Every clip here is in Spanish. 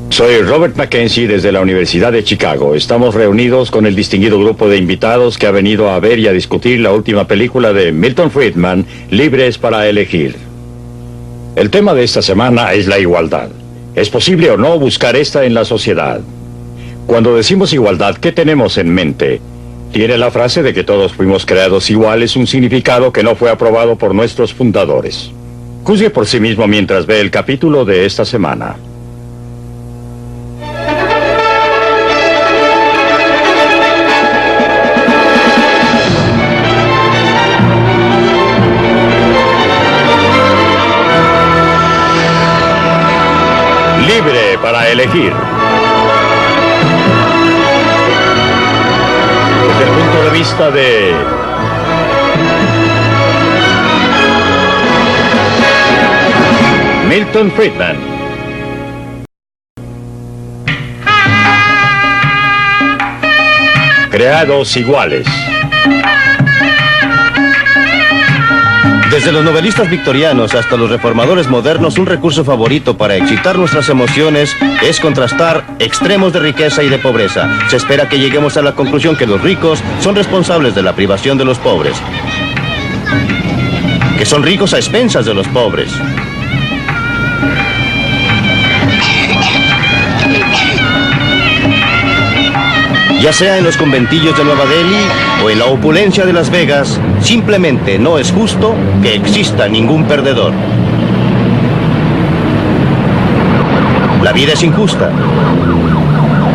Soy Robert Mackenzie desde la Universidad de Chicago. Estamos reunidos con el distinguido grupo de invitados que ha venido a ver y a discutir la última película de Milton Friedman, Libres para Elegir. El tema de esta semana es la igualdad. ¿Es posible o no buscar esta en la sociedad? Cuando decimos igualdad, ¿qué tenemos en mente? ¿Tiene la frase de que todos fuimos creados iguales un significado que no fue aprobado por nuestros fundadores? Juzgue por sí mismo mientras ve el capítulo de esta semana. Libre para elegir. Desde el punto de vista de Milton Friedman. Creados iguales. Desde los novelistas victorianos hasta los reformadores modernos, un recurso favorito para excitar nuestras emociones es contrastar extremos de riqueza y de pobreza. Se espera que lleguemos a la conclusión que los ricos son responsables de la privación de los pobres, que son ricos a expensas de los pobres. Ya sea en los conventillos de Nueva Delhi o en la opulencia de Las Vegas, simplemente no es justo que exista ningún perdedor. La vida es injusta.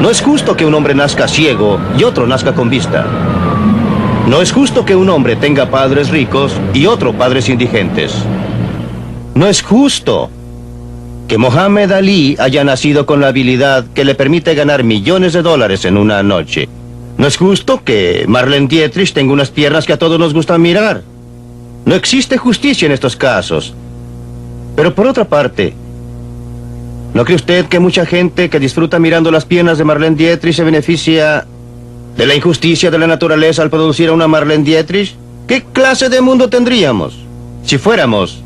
No es justo que un hombre nazca ciego y otro nazca con vista. No es justo que un hombre tenga padres ricos y otro padres indigentes. No es justo que Mohamed Ali haya nacido con la habilidad que le permite ganar millones de dólares en una noche. No es justo que Marlene Dietrich tenga unas piernas que a todos nos gusta mirar. No existe justicia en estos casos. Pero por otra parte, ¿no cree usted que mucha gente que disfruta mirando las piernas de Marlene Dietrich se beneficia de la injusticia de la naturaleza al producir a una Marlene Dietrich? ¿Qué clase de mundo tendríamos si fuéramos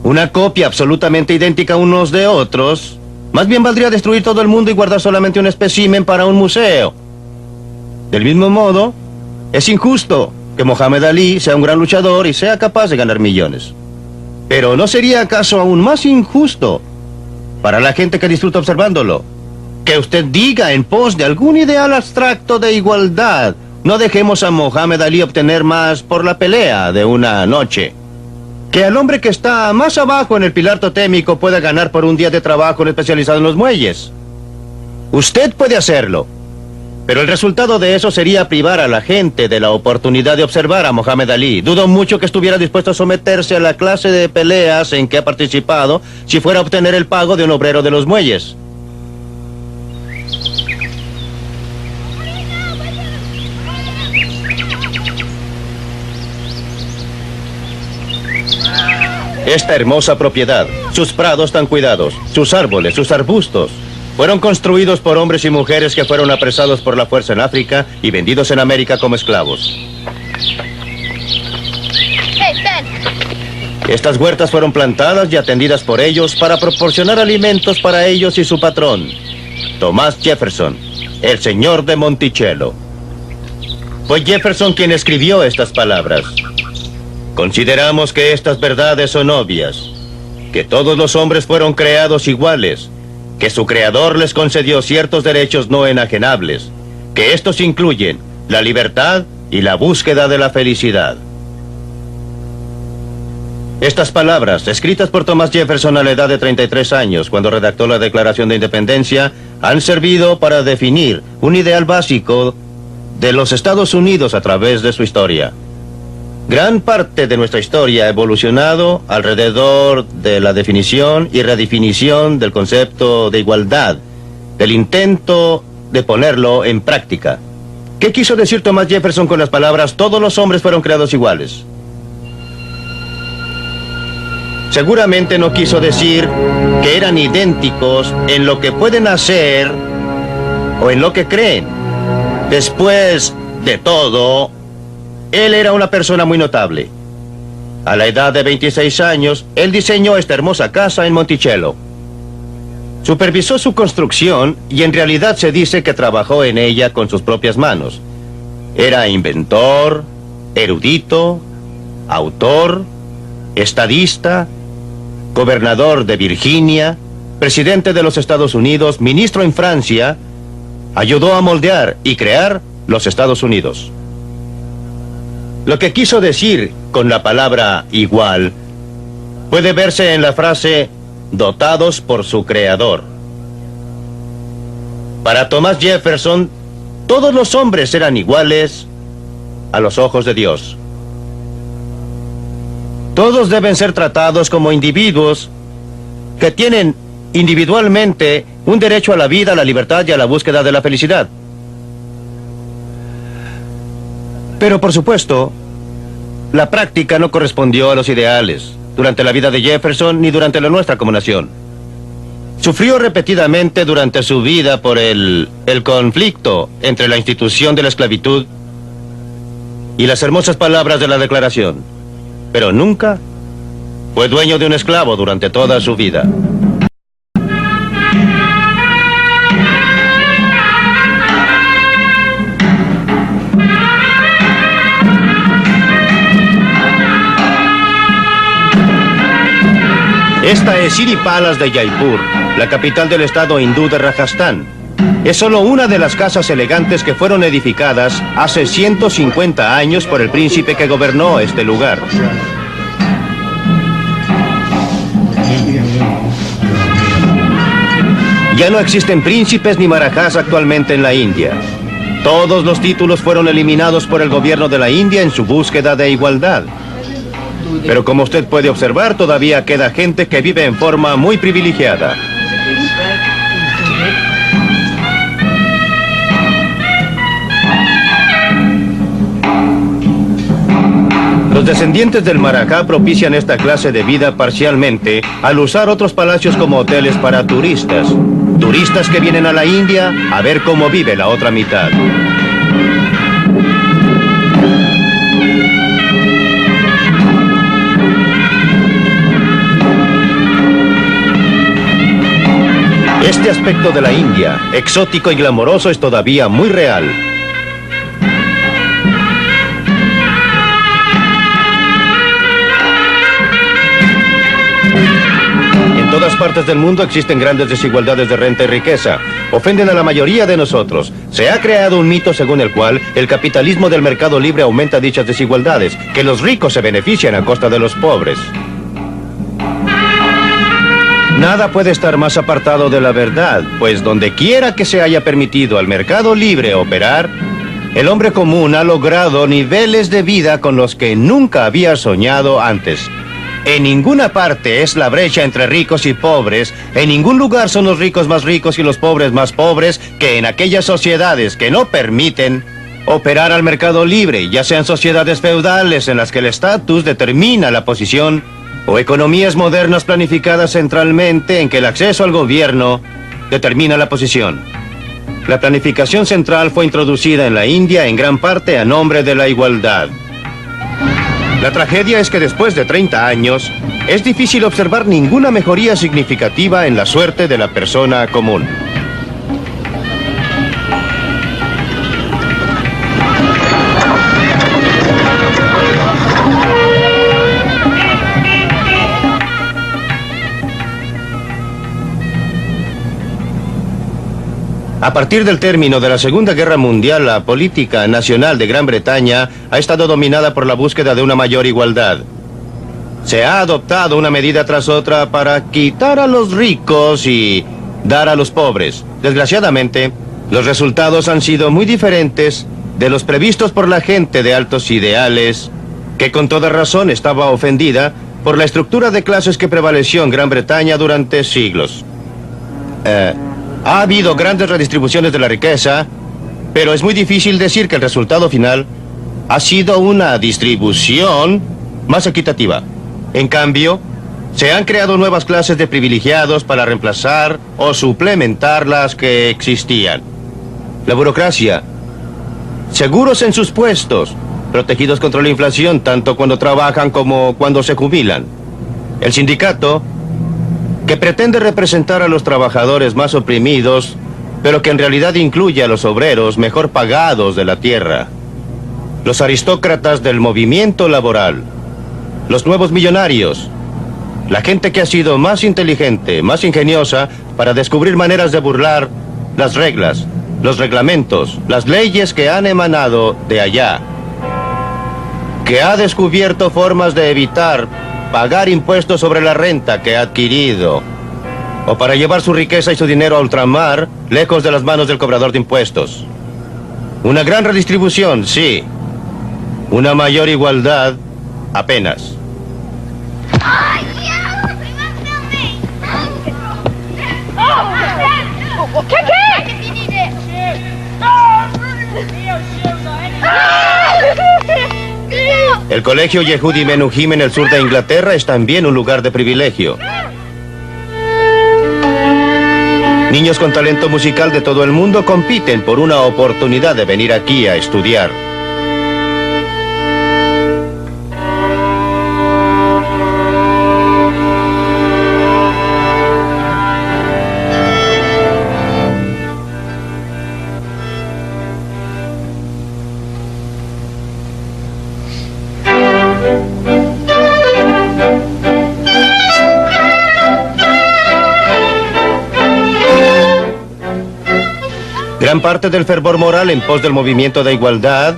una copia absolutamente idéntica unos de otros? Más bien valdría destruir todo el mundo y guardar solamente un espécimen para un museo. Del mismo modo, es injusto que Mohamed Ali sea un gran luchador y sea capaz de ganar millones. Pero ¿no sería acaso aún más injusto para la gente que disfruta observándolo que usted diga en pos de algún ideal abstracto de igualdad: no dejemos a Mohamed Ali obtener más por la pelea de una noche que al hombre que está más abajo en el pilar totémico pueda ganar por un día de trabajo especializado en los muelles? Usted puede hacerlo, pero el resultado de eso sería privar a la gente de la oportunidad de observar a Mohamed Ali. Dudo mucho que estuviera dispuesto a someterse a la clase de peleas en que ha participado si fuera a obtener el pago de un obrero de los muelles. Esta hermosa propiedad, sus prados tan cuidados, sus árboles, sus arbustos, fueron construidos por hombres y mujeres que fueron apresados por la fuerza en África y vendidos en América como esclavos. Estas huertas fueron plantadas y atendidas por ellos para proporcionar alimentos para ellos y su patrón, Thomas Jefferson, el señor de Monticello. Fue Jefferson quien escribió estas palabras. Consideramos que estas verdades son obvias, que todos los hombres fueron creados iguales, que su creador les concedió ciertos derechos no enajenables, que estos incluyen la libertad y la búsqueda de la felicidad. Estas palabras, escritas por Thomas Jefferson a la edad de 33 años, cuando redactó la Declaración de Independencia, han servido para definir un ideal básico de los Estados Unidos a través de su historia. Gran parte de nuestra historia ha evolucionado alrededor de la definición y redefinición del concepto de igualdad, del intento de ponerlo en práctica. ¿Qué quiso decir Thomas Jefferson con las palabras "todos los hombres fueron creados iguales"? Seguramente no quiso decir que eran idénticos en lo que pueden hacer o en lo que creen. Después de todo, él era una persona muy notable. A la edad de 26 años, él diseñó esta hermosa casa en Monticello. Supervisó su construcción y en realidad se dice que trabajó en ella con sus propias manos. Era inventor, erudito, autor, estadista, gobernador de Virginia, presidente de los Estados Unidos, ministro en Francia. Ayudó a moldear y crear los Estados Unidos. Lo que quiso decir con la palabra igual puede verse en la frase dotados por su creador. Para Thomas Jefferson, todos los hombres eran iguales a los ojos de Dios. Todos deben ser tratados como individuos que tienen individualmente un derecho a la vida, a la libertad y a la búsqueda de la felicidad. Pero por supuesto, la práctica no correspondió a los ideales durante la vida de Jefferson ni durante la nuestra como nación. Sufrió repetidamente durante su vida por el conflicto entre la institución de la esclavitud y las hermosas palabras de la Declaración, pero nunca fue dueño de un esclavo durante toda su vida. Esta es Siri Palace de Jaipur, la capital del estado hindú de Rajasthan. Es solo una de las casas elegantes que fueron edificadas hace 150 años por el príncipe que gobernó este lugar. Ya no existen príncipes ni marajás actualmente en la India. Todos los títulos fueron eliminados por el gobierno de la India en su búsqueda de igualdad. Pero como usted puede observar, todavía queda gente que vive en forma muy privilegiada. Los descendientes del Marajá propician esta clase de vida parcialmente al usar otros palacios como hoteles para turistas. Turistas que vienen a la India a ver cómo vive la otra mitad. Este aspecto de la India, exótico y glamoroso, es todavía muy real. En todas partes del mundo existen grandes desigualdades de renta y riqueza. Ofenden a la mayoría de nosotros. Se ha creado un mito según el cual el capitalismo del mercado libre aumenta dichas desigualdades, que los ricos se benefician a costa de los pobres. Nada puede estar más apartado de la verdad, pues donde quiera que se haya permitido al mercado libre operar, el hombre común ha logrado niveles de vida con los que nunca había soñado antes. En ninguna parte es la brecha entre ricos y pobres, en ningún lugar son los ricos más ricos y los pobres más pobres que en aquellas sociedades que no permiten operar al mercado libre, ya sean sociedades feudales en las que el estatus determina la posición, o economías modernas planificadas centralmente en que el acceso al gobierno determina la posición. La planificación central fue introducida en la India en gran parte a nombre de la igualdad. La tragedia es que después de 30 años, es difícil observar ninguna mejoría significativa en la suerte de la persona común. A partir del término de la Segunda Guerra Mundial, la política nacional de Gran Bretaña ha estado dominada por la búsqueda de una mayor igualdad. Se ha adoptado una medida tras otra para quitar a los ricos y dar a los pobres. Desgraciadamente, los resultados han sido muy diferentes de los previstos por la gente de altos ideales, que con toda razón estaba ofendida por la estructura de clases que prevaleció en Gran Bretaña durante siglos. Ha habido grandes redistribuciones de la riqueza, pero es muy difícil decir que el resultado final ha sido una distribución más equitativa. En cambio, se han creado nuevas clases de privilegiados para reemplazar o suplementar las que existían. La burocracia, seguros en sus puestos, protegidos contra la inflación tanto cuando trabajan como cuando se jubilan. El sindicato, que pretende representar a los trabajadores más oprimidos, pero que en realidad incluye a los obreros mejor pagados de la tierra, los aristócratas del movimiento laboral, los nuevos millonarios, la gente que ha sido más inteligente, más ingeniosa para descubrir maneras de burlar las reglas, los reglamentos, las leyes que han emanado de allá, que ha descubierto formas de evitar pagar impuestos sobre la renta que ha adquirido, o para llevar su riqueza y su dinero a ultramar, lejos de las manos del cobrador de impuestos. Una gran redistribución, sí. Una mayor igualdad, apenas. El colegio Yehudi Menuhim en el sur de Inglaterra es también un lugar de privilegio. Niños con talento musical de todo el mundo compiten por una oportunidad de venir aquí a estudiar. Gran parte del fervor moral en pos del movimiento de igualdad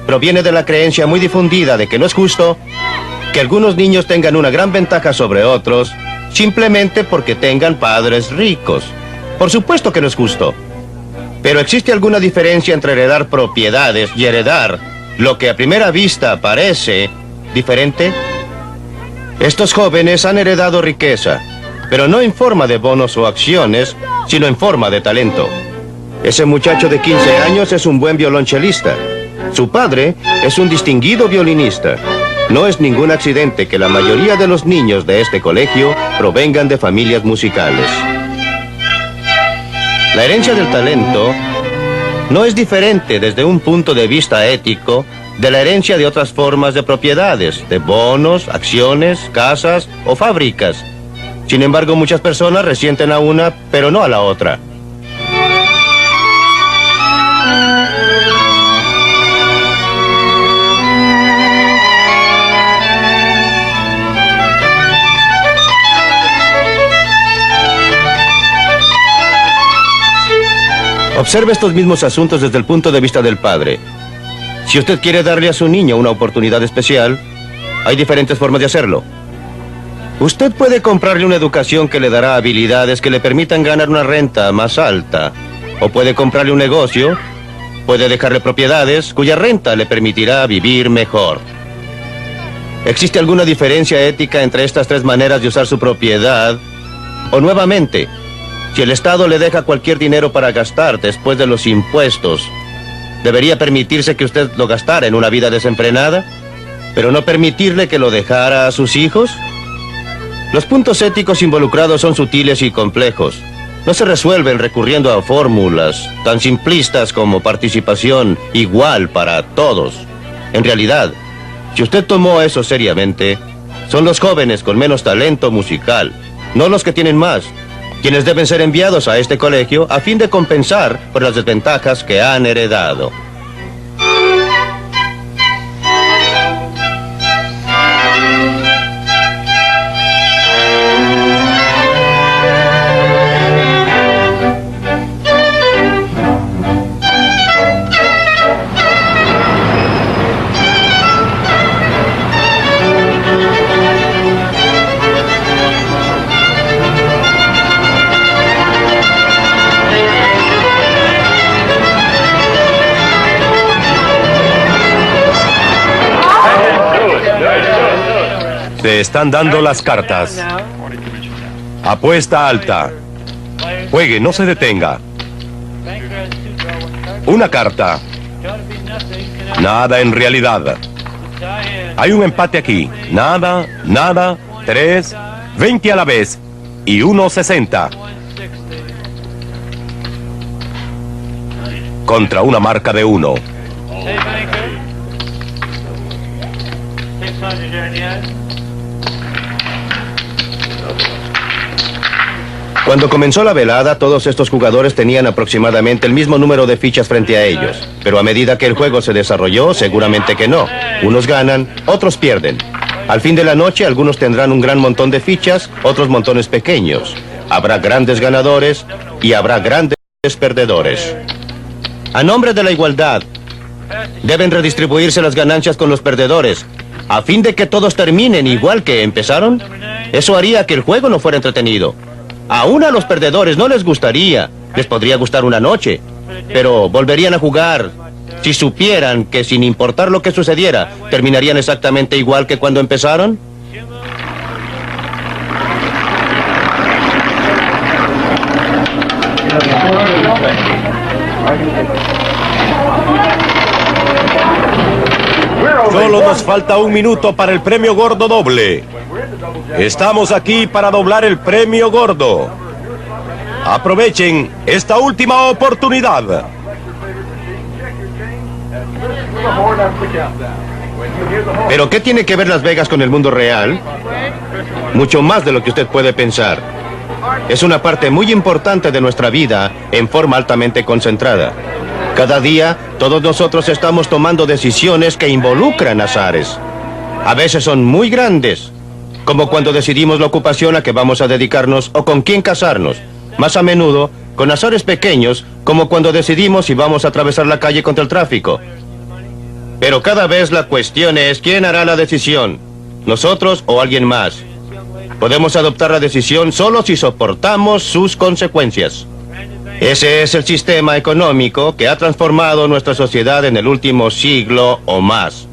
proviene de la creencia muy difundida de que no es justo que algunos niños tengan una gran ventaja sobre otros simplemente porque tengan padres ricos. Por supuesto que no es justo. Pero ¿existe alguna diferencia entre heredar propiedades y heredar lo que a primera vista parece diferente? Estos jóvenes han heredado riqueza, pero no en forma de bonos o acciones, sino en forma de talento. Ese muchacho de 15 años es un buen violonchelista. Su padre es un distinguido violinista. No es ningún accidente que la mayoría de los niños de este colegio provengan de familias musicales. La herencia del talento no es diferente desde un punto de vista ético de la herencia de otras formas de propiedades, de bonos, acciones, casas o fábricas. Sin embargo, muchas personas resienten a una, pero no a la otra. Observe estos mismos asuntos desde el punto de vista del padre. Si usted quiere darle a su niño una oportunidad especial, hay diferentes formas de hacerlo. Usted puede comprarle una educación que le dará habilidades que le permitan ganar una renta más alta. O puede comprarle un negocio, puede dejarle propiedades cuya renta le permitirá vivir mejor. ¿Existe alguna diferencia ética entre estas tres maneras de usar su propiedad? O nuevamente, si el Estado le deja cualquier dinero para gastar después de los impuestos, ¿debería permitirse que usted lo gastara en una vida desenfrenada, pero no permitirle que lo dejara a sus hijos? Los puntos éticos involucrados son sutiles y complejos. No se resuelven recurriendo a fórmulas tan simplistas como participación igual para todos. En realidad, si usted tomó eso seriamente, son los jóvenes con menos talento musical, no los que tienen más, quienes deben ser enviados a este colegio a fin de compensar por las desventajas que han heredado. Se están dando las cartas. Apuesta alta. Juegue, no se detenga. Una carta. Nada en realidad. Hay un empate aquí. Nada, nada, 3, 20 a la vez y 1.60. Contra una marca de 1. Cuando comenzó la velada, todos estos jugadores tenían aproximadamente el mismo número de fichas frente a ellos. Pero a medida que el juego se desarrolló, seguramente que no. Unos ganan, otros pierden. Al fin de la noche, algunos tendrán un gran montón de fichas, otros montones pequeños. Habrá grandes ganadores y habrá grandes perdedores. A nombre de la igualdad, deben redistribuirse las ganancias con los perdedores, a fin de que todos terminen igual que empezaron. Eso haría que el juego no fuera entretenido. Aún a los perdedores no les gustaría. Les podría gustar una noche, pero volverían a jugar si supieran que sin importar lo que sucediera, terminarían exactamente igual que cuando empezaron. Solo nos falta 1 minuto para el premio gordo doble. Estamos aquí para doblar el premio gordo. Aprovechen esta última oportunidad. ¿Pero qué tiene que ver Las Vegas con el mundo real? Mucho más de lo que usted puede pensar. Es una parte muy importante de nuestra vida en forma altamente concentrada. Cada día, todos nosotros estamos tomando decisiones que involucran azares. A veces son muy grandes, como cuando decidimos la ocupación a que vamos a dedicarnos o con quién casarnos. Más a menudo, con azares pequeños, como cuando decidimos si vamos a atravesar la calle contra el tráfico. Pero cada vez la cuestión es quién hará la decisión, nosotros o alguien más. Podemos adoptar la decisión solo si soportamos sus consecuencias. Ese es el sistema económico que ha transformado nuestra sociedad en el último siglo o más.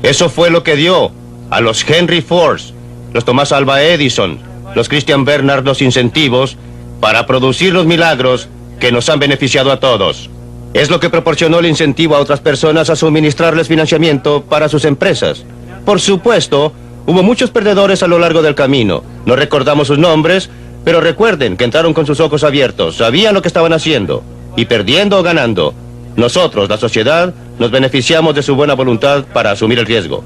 Eso fue lo que dio a los Henry Fords, los Thomas Alva Edison, los Christian Barnard los incentivos para producir los milagros que nos han beneficiado a todos. Es lo que proporcionó el incentivo a otras personas a suministrarles financiamiento para sus empresas. Por supuesto, hubo muchos perdedores a lo largo del camino. No recordamos sus nombres, pero recuerden que entraron con sus ojos abiertos, sabían lo que estaban haciendo, y perdiendo o ganando, nosotros, la sociedad, nos beneficiamos de su buena voluntad para asumir el riesgo.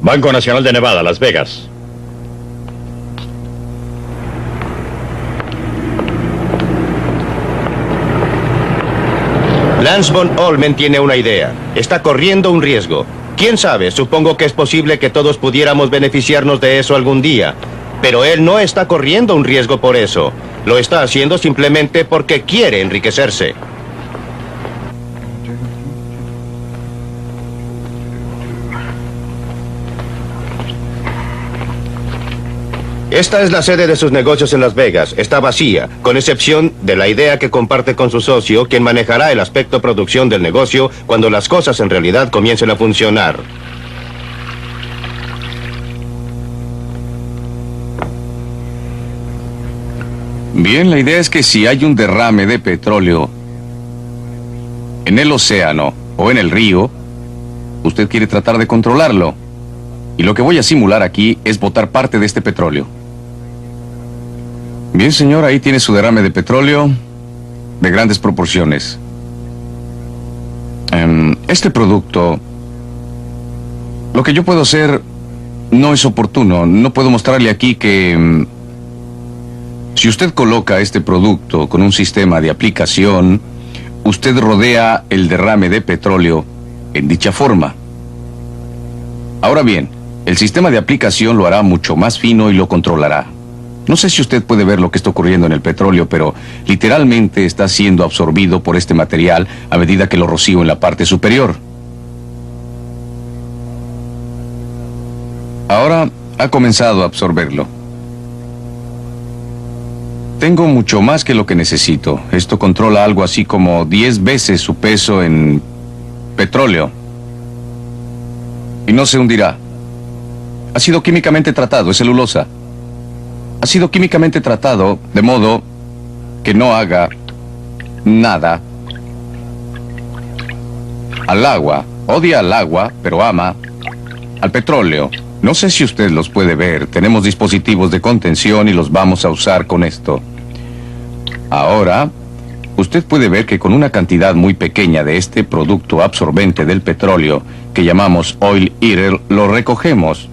Banco Nacional de Nevada, Las Vegas. Lance von Olmen tiene una idea. Está corriendo un riesgo. ¿Quién sabe? Supongo que es posible que todos pudiéramos beneficiarnos de eso algún día. Pero él no está corriendo un riesgo por eso. Lo está haciendo simplemente porque quiere enriquecerse. Esta es la sede de sus negocios en Las Vegas. Está vacía, con excepción de la idea que comparte con su socio, quien manejará el aspecto producción del negocio cuando las cosas en realidad comiencen a funcionar. Bien, la idea es que si hay un derrame de petróleo en el océano o en el río, usted quiere tratar de controlarlo. Y lo que voy a simular aquí es botar parte de este petróleo. Bien, señor, ahí tiene su derrame de petróleo de grandes proporciones. Este producto, lo que yo puedo hacer no es oportuno. No puedo mostrarle aquí que si usted coloca este producto con un sistema de aplicación, usted rodea el derrame de petróleo en dicha forma. Ahora bien, el sistema de aplicación lo hará mucho más fino y lo controlará. No sé si usted puede ver lo que está ocurriendo en el petróleo, pero literalmente está siendo absorbido por este material a medida que lo rocío en la parte superior. Ahora ha comenzado a absorberlo. Tengo mucho más que lo que necesito. Esto controla algo así como 10 veces su peso en petróleo. Y no se hundirá. Ha sido químicamente tratado, es celulosa. Ha sido químicamente tratado de modo que no haga nada al agua. Odia al agua, pero ama al petróleo. No sé si usted los puede ver. Tenemos dispositivos de contención y los vamos a usar con esto. Ahora, usted puede ver que con una cantidad muy pequeña de este producto absorbente del petróleo, que llamamos Oil Eater, lo recogemos.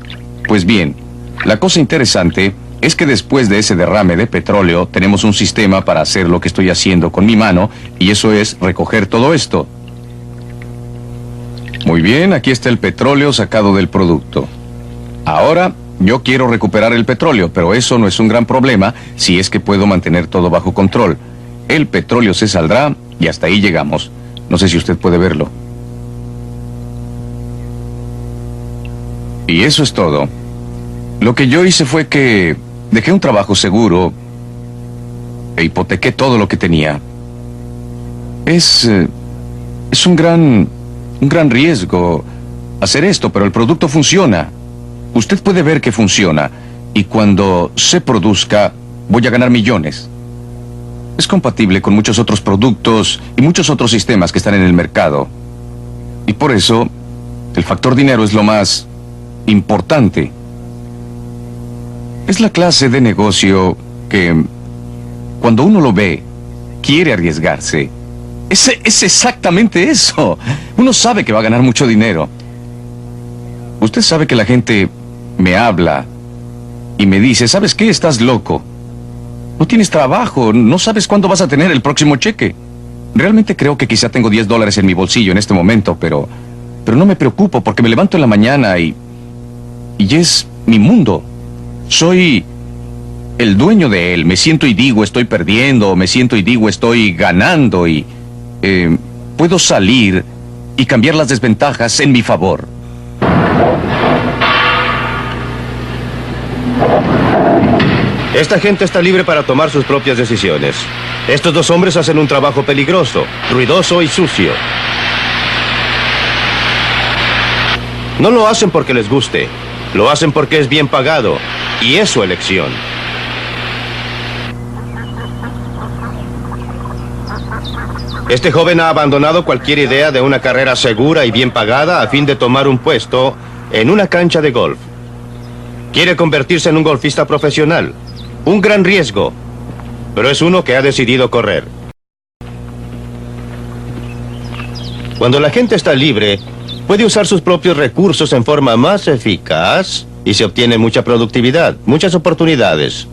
Pues bien, la cosa interesante es que después de ese derrame de petróleo tenemos un sistema para hacer lo que estoy haciendo con mi mano, y eso es recoger todo esto. Muy bien, aquí está el petróleo sacado del producto. Ahora, yo quiero recuperar el petróleo, pero eso no es un gran problema si es que puedo mantener todo bajo control. El petróleo se saldrá y hasta ahí llegamos. No sé si usted puede verlo. Y eso es todo. Lo que yo hice fue que dejé un trabajo seguro e hipotequé todo lo que tenía. Es un gran riesgo hacer esto, pero el producto funciona. Usted puede ver que funciona, y cuando se produzca, voy a ganar millones. Es compatible con muchos otros productos y muchos otros sistemas que están en el mercado. Y por eso, el factor dinero es lo más importante. Es la clase de negocio que, cuando uno lo ve, quiere arriesgarse. Es exactamente eso. Uno sabe que va a ganar mucho dinero. Usted sabe que la gente me habla y me dice, ¿sabes qué? Estás loco. No tienes trabajo, no sabes cuándo vas a tener el próximo cheque. Realmente creo que quizá tengo $10 en mi bolsillo en este momento, pero no me preocupo porque me levanto en la mañana y es mi mundo. Soy el dueño de él. Me siento y digo estoy perdiendo, me siento y digo estoy ganando, y puedo salir y cambiar las desventajas en mi favor. Esta gente está libre para tomar sus propias decisiones. Estos dos hombres hacen un trabajo peligroso, ruidoso y sucio. No lo hacen porque les guste, lo hacen porque es bien pagado, y es su elección. Este joven ha abandonado cualquier idea de una carrera segura y bien pagada a fin de tomar un puesto en una cancha de golf. Quiere convertirse en un golfista profesional. Un gran riesgo, pero es uno que ha decidido correr. Cuando la gente está libre, puede usar sus propios recursos en forma más eficaz y se obtiene mucha productividad, muchas oportunidades.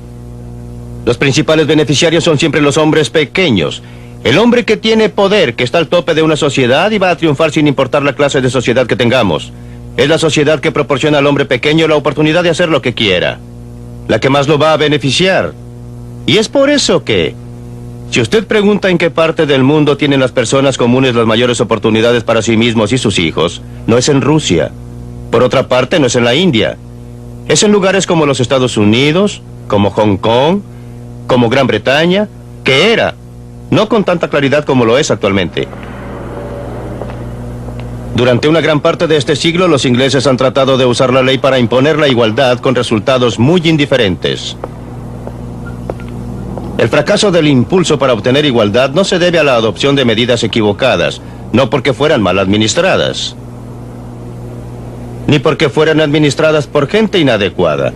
Los principales beneficiarios son siempre los hombres pequeños. El hombre que tiene poder, que está al tope de una sociedad y va a triunfar sin importar la clase de sociedad que tengamos. Es la sociedad que proporciona al hombre pequeño la oportunidad de hacer lo que quiera, la que más lo va a beneficiar. Y es por eso que, si usted pregunta en qué parte del mundo tienen las personas comunes las mayores oportunidades para sí mismos y sus hijos, no es en Rusia. Por otra parte, no es en la India. Es en lugares como los Estados Unidos, como Hong Kong, como Gran Bretaña, que era, no con tanta claridad como lo es actualmente. Durante una gran parte de este siglo, los ingleses han tratado de usar la ley para imponer la igualdad con resultados muy indiferentes. El fracaso del impulso para obtener igualdad no se debe a la adopción de medidas equivocadas, no porque fueran mal administradas, ni porque fueran administradas por gente inadecuada.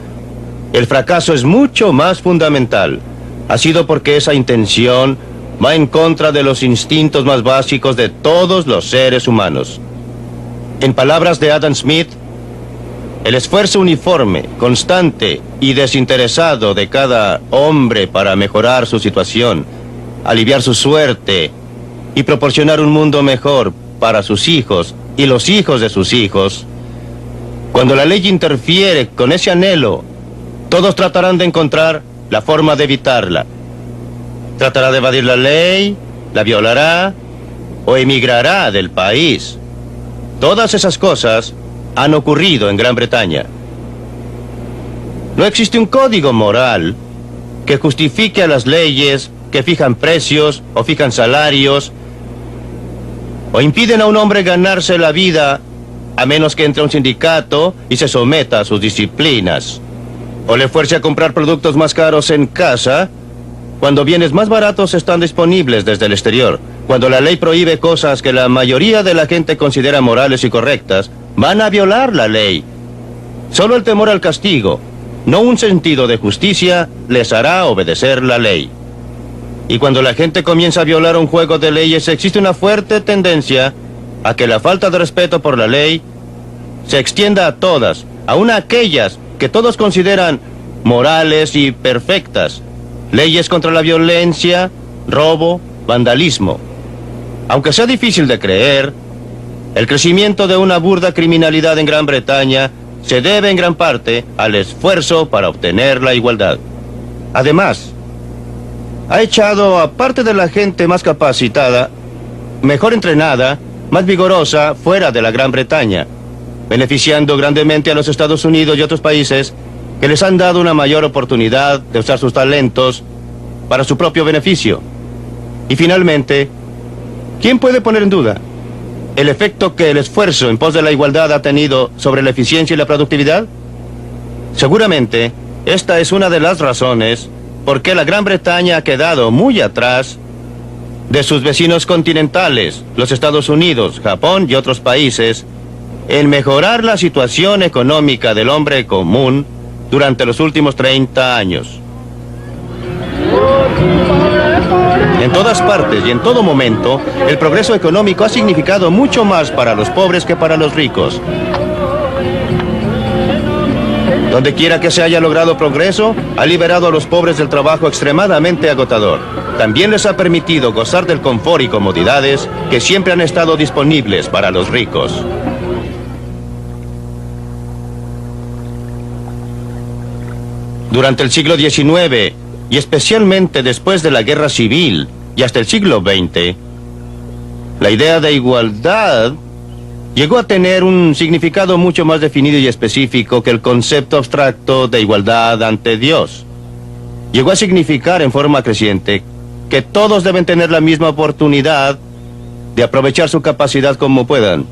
El fracaso es mucho más fundamental. Ha sido porque esa intención va en contra de los instintos más básicos de todos los seres humanos. En palabras de Adam Smith, el esfuerzo uniforme, constante y desinteresado de cada hombre para mejorar su situación, aliviar su suerte y proporcionar un mundo mejor para sus hijos y los hijos de sus hijos. Cuando la ley interfiere con ese anhelo, todos tratarán de encontrar la forma de evitarla. Tratará de evadir la ley, la violará o emigrará del país. Todas esas cosas han ocurrido en Gran Bretaña. No existe un código moral que justifique a las leyes que fijan precios o fijan salarios o impiden a un hombre ganarse la vida a menos que entre a un sindicato y se someta a sus disciplinas, o le fuerce a comprar productos más caros en casa cuando bienes más baratos están disponibles desde el exterior. Cuando la ley prohíbe cosas que la mayoría de la gente considera morales y correctas, van a violar la ley. Solo el temor al castigo, no un sentido de justicia, les hará obedecer la ley. Y cuando la gente comienza a violar un juego de leyes, existe una fuerte tendencia a que la falta de respeto por la ley se extienda a todas, aun a aquellas que todos consideran morales y perfectas. Leyes contra la violencia, robo, vandalismo. Aunque sea difícil de creer, el crecimiento de una burda criminalidad en Gran Bretaña se debe en gran parte al esfuerzo para obtener la igualdad. Además, ha echado a parte de la gente más capacitada, mejor entrenada, más vigorosa fuera de la Gran Bretaña, beneficiando grandemente a los Estados Unidos y otros países que les han dado una mayor oportunidad de usar sus talentos para su propio beneficio. Y finalmente, ¿quién puede poner en duda el efecto que el esfuerzo en pos de la igualdad ha tenido sobre la eficiencia y la productividad? Seguramente, esta es una de las razones por qué la Gran Bretaña ha quedado muy atrás de sus vecinos continentales, los Estados Unidos, Japón y otros países, en mejorar la situación económica del hombre común durante los últimos 30 años. En todas partes y en todo momento, el progreso económico ha significado mucho más para los pobres que para los ricos. Donde quiera que se haya logrado progreso, ha liberado a los pobres del trabajo extremadamente agotador. También les ha permitido gozar del confort y comodidades que siempre han estado disponibles para los ricos. Durante el siglo XIX, y especialmente después de la Guerra Civil y hasta el siglo XX, la idea de igualdad llegó a tener un significado mucho más definido y específico que el concepto abstracto de igualdad ante Dios. Llegó a significar en forma creciente que todos deben tener la misma oportunidad de aprovechar su capacidad como puedan.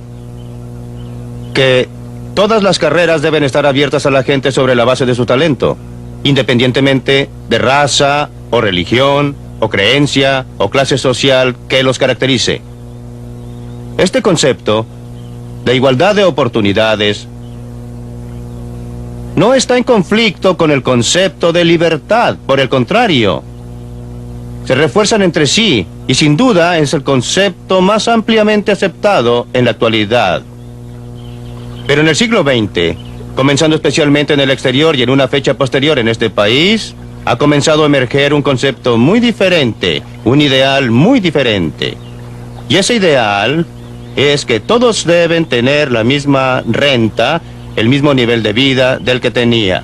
Que todas las carreras deben estar abiertas a la gente sobre la base de su talento, independientemente de raza, o religión, o creencia, o clase social que los caracterice. Este concepto de igualdad de oportunidades no está en conflicto con el concepto de libertad. Por el contrario, se refuerzan entre sí y sin duda es el concepto más ampliamente aceptado en la actualidad. Pero en el siglo XX, comenzando especialmente en el exterior y en una fecha posterior en este país, ha comenzado a emerger un concepto muy diferente, un ideal muy diferente. Y ese ideal es que todos deben tener la misma renta, el mismo nivel de vida del que tenía.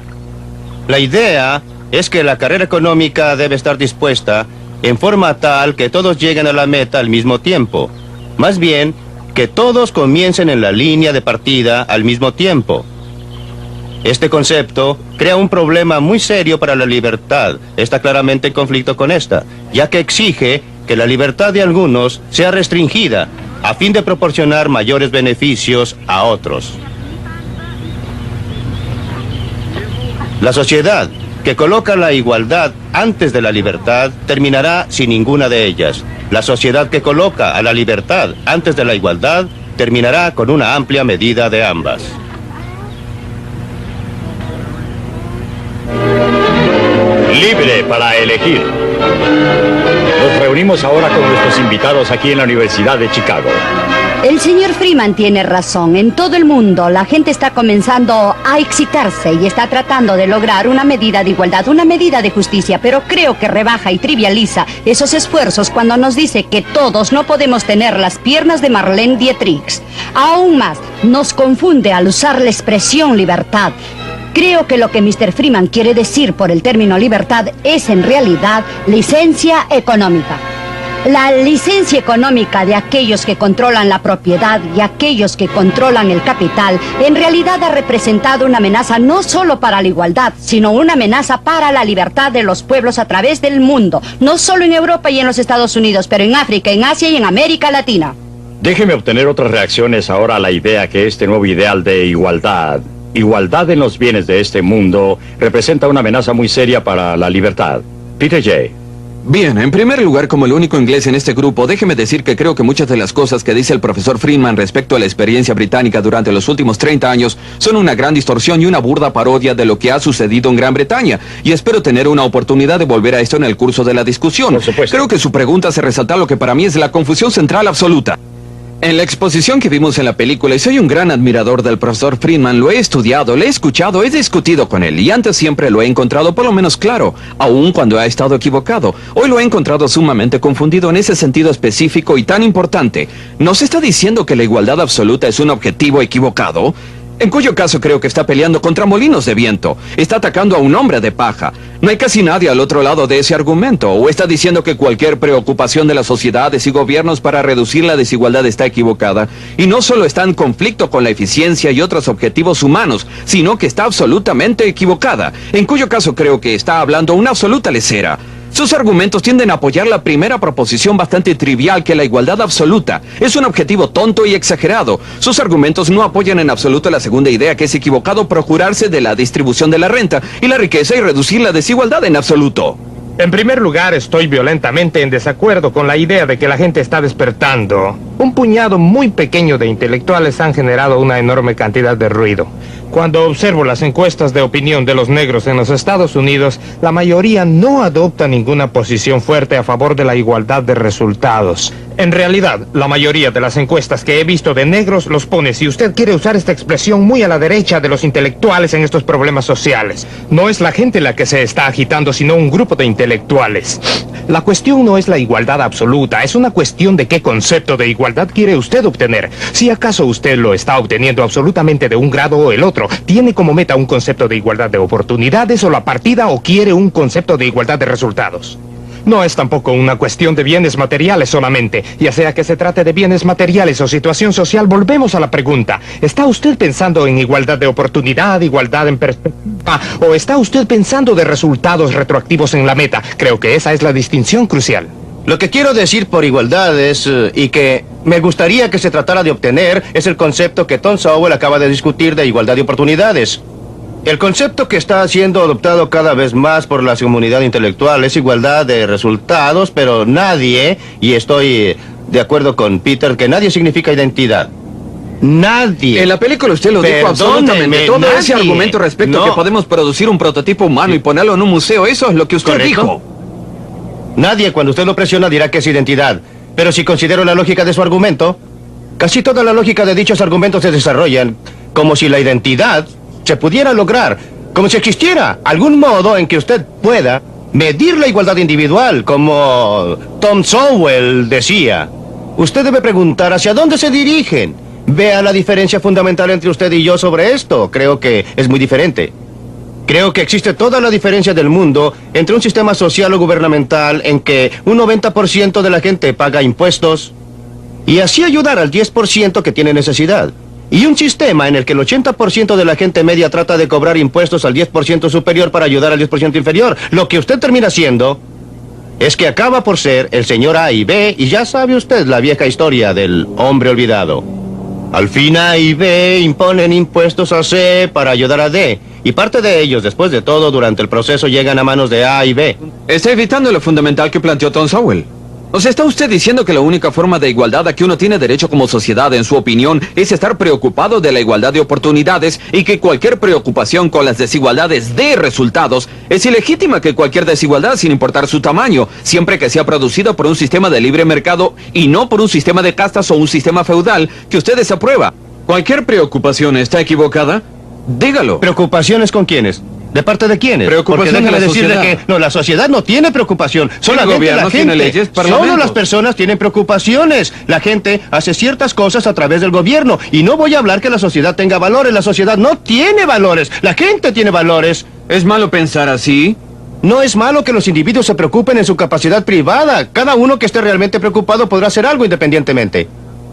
La idea es que la carrera económica debe estar dispuesta en forma tal que todos lleguen a la meta al mismo tiempo. Más bien, que todos comiencen en la línea de partida al mismo tiempo. Este concepto crea un problema muy serio para la libertad. Está claramente en conflicto con esta, ya que exige que la libertad de algunos sea restringida a fin de proporcionar mayores beneficios a otros. La sociedad que coloca la igualdad antes de la libertad terminará sin ninguna de ellas. La sociedad que coloca a la libertad antes de la igualdad terminará con una amplia medida de ambas. Libre para elegir. Nos reunimos ahora con nuestros invitados aquí en la Universidad de Chicago. El señor Freeman tiene razón. En todo el mundo la gente está comenzando a excitarse y está tratando de lograr una medida de igualdad, una medida de justicia, pero creo que rebaja y trivializa esos esfuerzos cuando nos dice que todos no podemos tener las piernas de Marlene Dietrich. Aún más, nos confunde al usar la expresión libertad. Creo que lo que Mr. Freeman quiere decir por el término libertad es en realidad licencia económica. La licencia económica de aquellos que controlan la propiedad y aquellos que controlan el capital en realidad ha representado una amenaza no solo para la igualdad, sino una amenaza para la libertad de los pueblos a través del mundo, no solo en Europa y en los Estados Unidos, pero en África, en Asia y en América Latina. Déjeme obtener otras reacciones ahora a la idea que este nuevo ideal de igualdad en los bienes de este mundo representa una amenaza muy seria para la libertad. Peter J. Bien, en primer lugar, como el único inglés en este grupo, déjeme decir que creo que muchas de las cosas que dice el profesor Freeman respecto a la experiencia británica durante los últimos 30 años son una gran distorsión y una burda parodia de lo que ha sucedido en Gran Bretaña. Y espero tener una oportunidad de volver a esto en el curso de la discusión. Por supuesto. Creo que su pregunta hace resaltar lo que para mí es la confusión central absoluta. En la exposición que vimos en la película, y soy un gran admirador del profesor Friedman, lo he estudiado, le he escuchado, he discutido con él, y antes siempre lo he encontrado por lo menos claro, aun cuando ha estado equivocado. Hoy lo he encontrado sumamente confundido en ese sentido específico y tan importante. ¿Nos está diciendo que la igualdad absoluta es un objetivo equivocado? En cuyo caso creo que está peleando contra molinos de viento. Está atacando a un hombre de paja. No hay casi nadie al otro lado de ese argumento. O está diciendo que cualquier preocupación de las sociedades y gobiernos para reducir la desigualdad está equivocada. Y no solo está en conflicto con la eficiencia y otros objetivos humanos, sino que está absolutamente equivocada. En cuyo caso creo que está hablando una absoluta lesera. Sus argumentos tienden a apoyar la primera proposición bastante trivial, que la igualdad absoluta es un objetivo tonto y exagerado. Sus argumentos no apoyan en absoluto la segunda idea, que es equivocado procurarse de la distribución de la renta y la riqueza y reducir la desigualdad en absoluto. En primer lugar, estoy violentamente en desacuerdo con la idea de que la gente está despertando. Un puñado muy pequeño de intelectuales han generado una enorme cantidad de ruido. Cuando observo las encuestas de opinión de los negros en los Estados Unidos, la mayoría no adopta ninguna posición fuerte a favor de la igualdad de resultados. En realidad, la mayoría de las encuestas que he visto de negros los pone, si usted quiere usar esta expresión, muy a la derecha de los intelectuales en estos problemas sociales. No es la gente la que se está agitando, sino un grupo de intelectuales. La cuestión no es la igualdad absoluta, es una cuestión de qué concepto de igualdad quiere usted obtener. Si acaso usted lo está obteniendo absolutamente de un grado o el otro, tiene como meta un concepto de igualdad de oportunidades o la partida, o quiere un concepto de igualdad de resultados. No es tampoco una cuestión de bienes materiales solamente. Ya sea que se trate de bienes materiales o situación social, volvemos a la pregunta. ¿Está usted pensando en igualdad de oportunidad, igualdad en perspectiva, o está usted pensando de resultados retroactivos en la meta? Creo que esa es la distinción crucial. Lo que quiero decir por igualdad es, y que me gustaría que se tratara de obtener, es el concepto que Tom Sowell acaba de discutir de igualdad de oportunidades. El concepto que está siendo adoptado cada vez más por la comunidad intelectual es igualdad de resultados, pero nadie, y estoy de acuerdo con Peter, que nadie significa identidad. Nadie. En la película usted lo dijo absolutamente. Todo nadie. Ese argumento respecto a que podemos producir un prototipo humano y ponerlo en un museo, eso es lo que usted ¿correcto? dijo. Nadie, cuando usted lo presiona, dirá que es identidad. Pero si considero la lógica de su argumento, casi toda la lógica de dichos argumentos se desarrollan como si la identidad se pudiera lograr, como si existiera algún modo en que usted pueda medir la igualdad individual, como Tom Sowell decía. Usted debe preguntar hacia dónde se dirigen. Vea la diferencia fundamental entre usted y yo sobre esto. Creo que es muy diferente. Creo que existe toda la diferencia del mundo entre un sistema social o gubernamental en que un 90% de la gente paga impuestos y así ayudar al 10% que tiene necesidad. Y un sistema en el que el 80% de la gente media trata de cobrar impuestos al 10% superior para ayudar al 10% inferior. Lo que usted termina haciendo es que acaba por ser el señor A y B, y ya sabe usted la vieja historia del hombre olvidado. Al fin A y B imponen impuestos a C para ayudar a D, y parte de ellos, después de todo, durante el proceso llegan a manos de A y B. Está evitando lo fundamental que planteó Tom Sowell. O sea, ¿está usted diciendo que la única forma de igualdad a que uno tiene derecho como sociedad, en su opinión, es estar preocupado de la igualdad de oportunidades, y que cualquier preocupación con las desigualdades de resultados es ilegítima, que cualquier desigualdad, sin importar su tamaño, siempre que sea producida por un sistema de libre mercado y no por un sistema de castas o un sistema feudal que usted desaprueba? ¿Cualquier preocupación está equivocada? Dígalo. ¿Preocupaciones con quiénes? ¿De parte de quiénes? Preocupación Porque déjeme de la decirle sociedad. que no, la sociedad no tiene preocupación. Solamente gobierno la tiene gente. leyes, Solo parlamentos. las personas tienen preocupaciones. La gente hace ciertas cosas a través del gobierno. Y no voy a hablar que la sociedad tenga valores. La sociedad no tiene valores. La gente tiene valores. ¿Es malo pensar así? No es malo que los individuos se preocupen en su capacidad privada. Cada uno que esté realmente preocupado podrá hacer algo independientemente.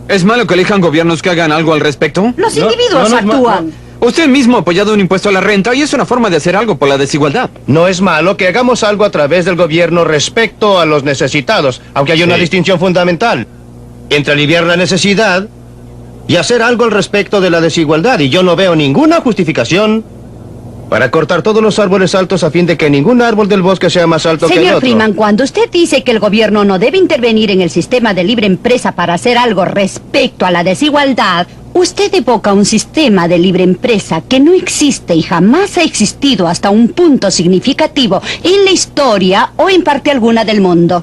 ¿Es malo que elijan gobiernos que hagan algo al respecto? Los No, individuos no, no, actúan. Usted mismo ha apoyado un impuesto a la renta y es una forma de hacer algo por la desigualdad. No es malo que hagamos algo a través del gobierno respecto a los necesitados, aunque hay una distinción fundamental entre aliviar la necesidad y hacer algo al respecto de la desigualdad. Y yo no veo ninguna justificación para cortar todos los árboles altos a fin de que ningún árbol del bosque sea más alto que el Señor otro. Freeman, cuando usted dice que el gobierno no debe intervenir en el sistema de libre empresa para hacer algo respecto a la desigualdad, usted evoca un sistema de libre empresa que no existe y jamás ha existido hasta un punto significativo en la historia o en parte alguna del mundo.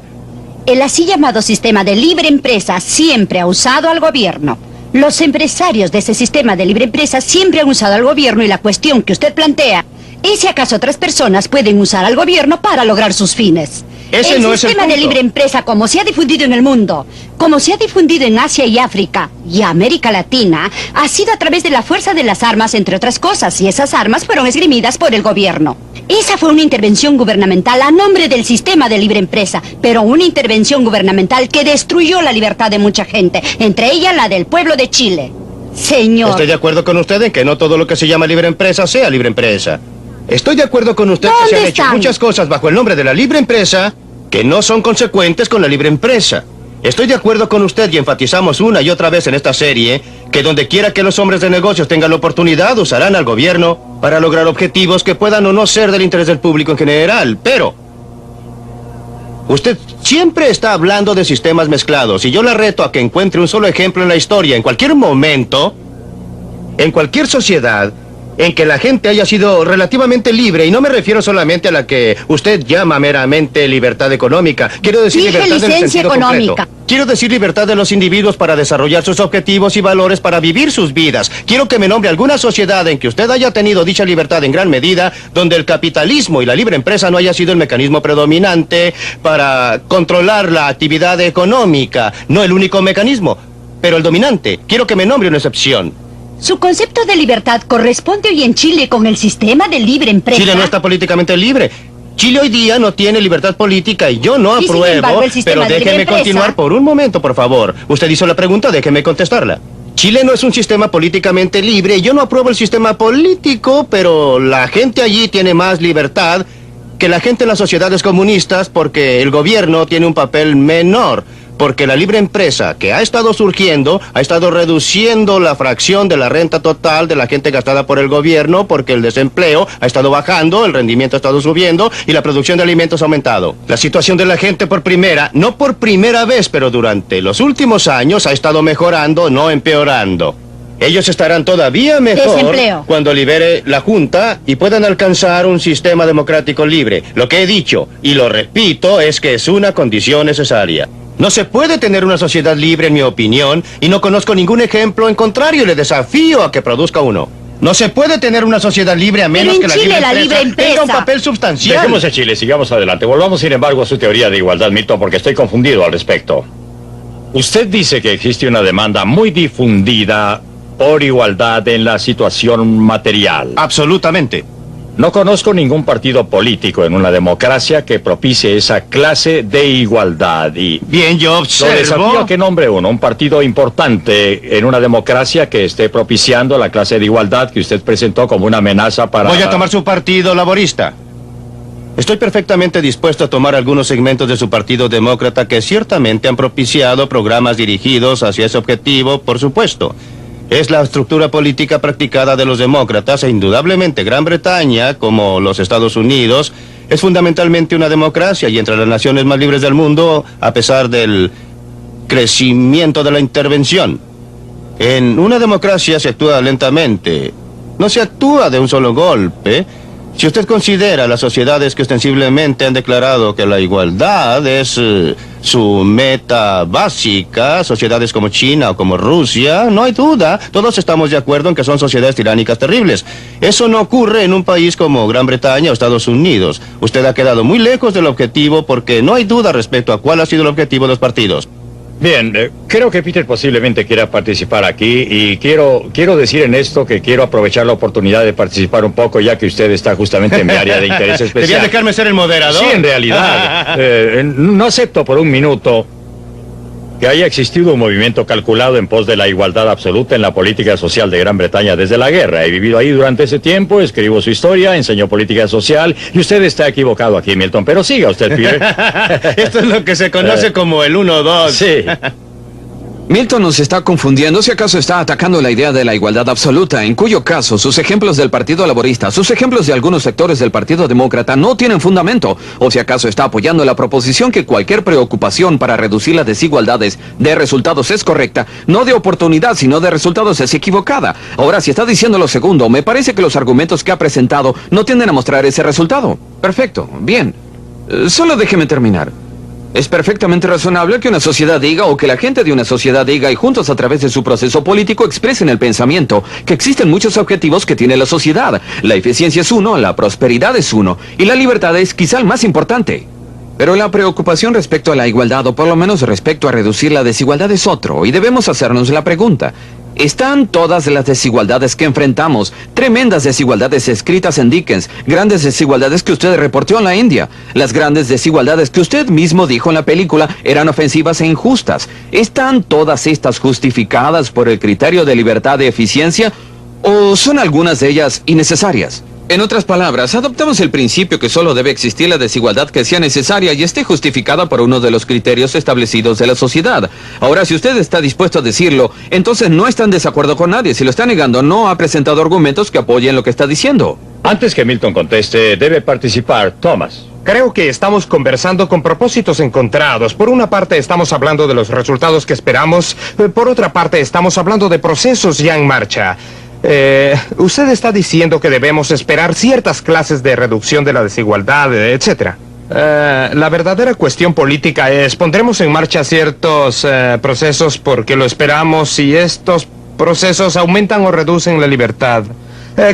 El así llamado sistema de libre empresa siempre ha usado al gobierno. Los empresarios de ese sistema de libre empresa siempre han usado al gobierno y la cuestión que usted plantea es si acaso otras personas pueden usar al gobierno para lograr sus fines. Ese no es el sistema de punto. libre empresa, como se ha difundido en el mundo, como se ha difundido en Asia y África y América Latina, ha sido a través de la fuerza de las armas, entre otras cosas, y esas armas fueron esgrimidas por el gobierno. Esa fue una intervención gubernamental a nombre del sistema de libre empresa, pero una intervención gubernamental que destruyó la libertad de mucha gente, entre ellas la del pueblo de Chile. Señor. Estoy de acuerdo con usted en que no todo lo que se llama libre empresa sea libre empresa. Estoy de acuerdo con usted que se han hecho muchas cosas bajo el nombre de la libre empresa que no son consecuentes con la libre empresa. Estoy de acuerdo con usted y enfatizamos una y otra vez en esta serie que donde quiera que los hombres de negocios tengan la oportunidad usarán al gobierno para lograr objetivos que puedan o no ser del interés del público en general. Pero usted siempre está hablando de sistemas mezclados y yo la reto a que encuentre un solo ejemplo en la historia, en cualquier momento, en cualquier sociedad, en que la gente haya sido relativamente libre, y no me refiero solamente a la que usted llama meramente libertad económica. Quiero decir Dije libertad en el licencia sentido económica. completo. Quiero decir libertad de los individuos para desarrollar sus objetivos y valores para vivir sus vidas. Quiero que me nombre alguna sociedad en que usted haya tenido dicha libertad en gran medida, donde el capitalismo y la libre empresa no haya sido el mecanismo predominante para controlar la actividad económica. No el único mecanismo, pero el dominante. Quiero que me nombre una excepción. Su concepto de libertad corresponde hoy en Chile con el sistema de libre empresa. Chile no está políticamente libre. Chile hoy día no tiene libertad política y yo no Y sin apruebo, embargo, el sistema pero de libre déjeme empresa- continuar por un momento, por favor. Usted hizo la pregunta, déjeme contestarla. Chile no es un sistema políticamente libre y yo no apruebo el sistema político, pero la gente allí tiene más libertad que la gente en las sociedades comunistas porque el gobierno tiene un papel menor. Porque la libre empresa que ha estado surgiendo ha estado reduciendo la fracción de la renta total de la gente gastada por el gobierno porque el desempleo ha estado bajando, el rendimiento ha estado subiendo y la producción de alimentos ha aumentado. La situación de la gente no por primera vez, pero durante los últimos años ha estado mejorando, no empeorando. Ellos estarán todavía mejor Desempleo. cuando libere la Junta y puedan alcanzar un sistema democrático libre. Lo que he dicho, y lo repito, es que es una condición necesaria. No se puede tener una sociedad libre, en mi opinión, y no conozco ningún ejemplo en contrario. Le desafío a que produzca uno. No se puede tener una sociedad libre a menos en que la Chile libre la empresa libre empresa- tenga un papel sustancial. Dejemos a Chile, sigamos adelante. Volvamos, sin embargo, a su teoría de igualdad, Milton, porque estoy confundido al respecto. Usted dice que existe una demanda muy difundida por igualdad en la situación material. Absolutamente. No conozco ningún partido político en una democracia que propicie esa clase de igualdad y... Bien, yo Lo desafío observo. a que nombre uno, un partido importante en una democracia que esté propiciando la clase de igualdad que usted presentó como una amenaza para... Voy a tomar su partido laborista. Estoy perfectamente dispuesto a tomar algunos segmentos de su partido demócrata que ciertamente han propiciado programas dirigidos hacia ese objetivo, por supuesto. Es la estructura política practicada de los demócratas e indudablemente Gran Bretaña, como los Estados Unidos, es fundamentalmente una democracia y entre las naciones más libres del mundo, a pesar del crecimiento de la intervención. En una democracia se actúa lentamente, no se actúa de un solo golpe. Si usted considera las sociedades que ostensiblemente han declarado que la igualdad es su meta básica, sociedades como China o como Rusia, no hay duda, todos estamos de acuerdo en que son sociedades tiránicas terribles. Eso no ocurre en un país como Gran Bretaña o Estados Unidos. Usted ha quedado muy lejos del objetivo porque no hay duda respecto a cuál ha sido el objetivo de los partidos. Bien, creo que Peter posiblemente quiera participar aquí y quiero decir en esto que quiero aprovechar la oportunidad de participar un poco ya que usted está justamente en mi área de interés especial. ¿Debía dejarme ser el moderador? Sí, en realidad. No acepto por un minuto que haya existido un movimiento calculado en pos de la igualdad absoluta en la política social de Gran Bretaña desde la guerra. He vivido ahí durante ese tiempo, escribo su historia, enseño política social y usted está equivocado aquí, Milton. Pero siga usted, Peter. Esto es lo que se conoce como el 1-2. Sí. Milton nos está confundiendo, si acaso está atacando la idea de la igualdad absoluta, en cuyo caso sus ejemplos del Partido Laborista, sus ejemplos de algunos sectores del Partido Demócrata no tienen fundamento, o si acaso está apoyando la proposición que cualquier preocupación para reducir las desigualdades de resultados es correcta, no de oportunidad, sino de resultados es equivocada. Ahora, si está diciendo lo segundo, me parece que los argumentos que ha presentado no tienden a mostrar ese resultado. Perfecto, bien. Solo déjeme terminar. Es perfectamente razonable que una sociedad diga o que la gente de una sociedad diga y juntos a través de su proceso político expresen el pensamiento que existen muchos objetivos que tiene la sociedad. La eficiencia es uno, la prosperidad es uno y la libertad es quizá el más importante. Pero la preocupación respecto a la igualdad, o por lo menos respecto a reducir la desigualdad, es otro, y debemos hacernos la pregunta. ¿Están todas las desigualdades que enfrentamos, tremendas desigualdades escritas en Dickens, grandes desigualdades que usted reportó en la India, las grandes desigualdades que usted mismo dijo en la película eran ofensivas e injustas, ¿están todas estas justificadas por el criterio de libertad de eficiencia, o son algunas de ellas innecesarias? En otras palabras, adoptamos el principio que solo debe existir la desigualdad que sea necesaria y esté justificada por uno de los criterios establecidos de la sociedad. Ahora, si usted está dispuesto a decirlo, entonces no está en desacuerdo con nadie. Si lo está negando, no ha presentado argumentos que apoyen lo que está diciendo. Antes que Milton conteste, debe participar Thomas. Creo que estamos conversando con propósitos encontrados. Por una parte estamos hablando de los resultados que esperamos, por otra parte estamos hablando de procesos ya en marcha. Usted está diciendo que debemos esperar ciertas clases de reducción de la desigualdad, etc. La verdadera cuestión política es, pondremos en marcha ciertos procesos porque lo esperamos y estos procesos aumentan o reducen la libertad.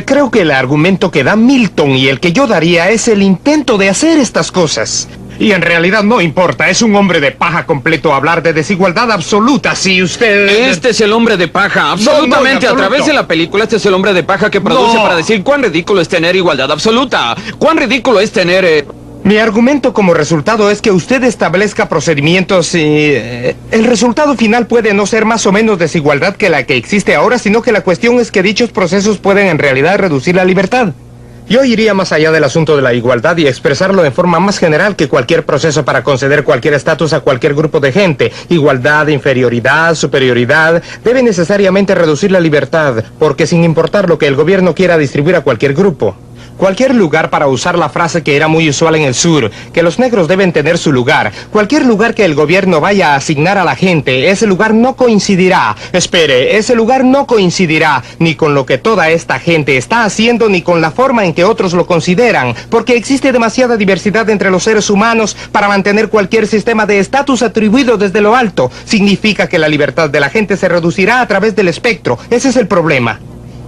Creo que el argumento que da Milton y el que yo daría es el intento de hacer estas cosas. Y en realidad no importa, es un hombre de paja completo hablar de desigualdad absoluta si usted... Este es el hombre de paja, absolutamente. No, a través de la película, este es el hombre de paja que produce No. para decir cuán ridículo es tener igualdad absoluta. Cuán ridículo es tener... Mi argumento como resultado es que usted establezca procedimientos y... el resultado final puede no ser más o menos desigualdad que la que existe ahora, sino que la cuestión es que dichos procesos pueden en realidad reducir la libertad. Yo iría más allá del asunto de la igualdad y expresarlo en forma más general que cualquier proceso para conceder cualquier estatus a cualquier grupo de gente. Igualdad, inferioridad, superioridad, debe necesariamente reducir la libertad, porque sin importar lo que el gobierno quiera distribuir a cualquier grupo. Cualquier lugar, para usar la frase que era muy usual en el sur, que los negros deben tener su lugar. Cualquier lugar que el gobierno vaya a asignar a la gente, ese lugar no coincidirá. Espere, ese lugar no coincidirá ni con lo que toda esta gente está haciendo, ni con la forma en que otros lo consideran, porque existe demasiada diversidad entre los seres humanos para mantener cualquier sistema de estatus atribuido desde lo alto. Significa que la libertad de la gente se reducirá a través del espectro. Ese es el problema.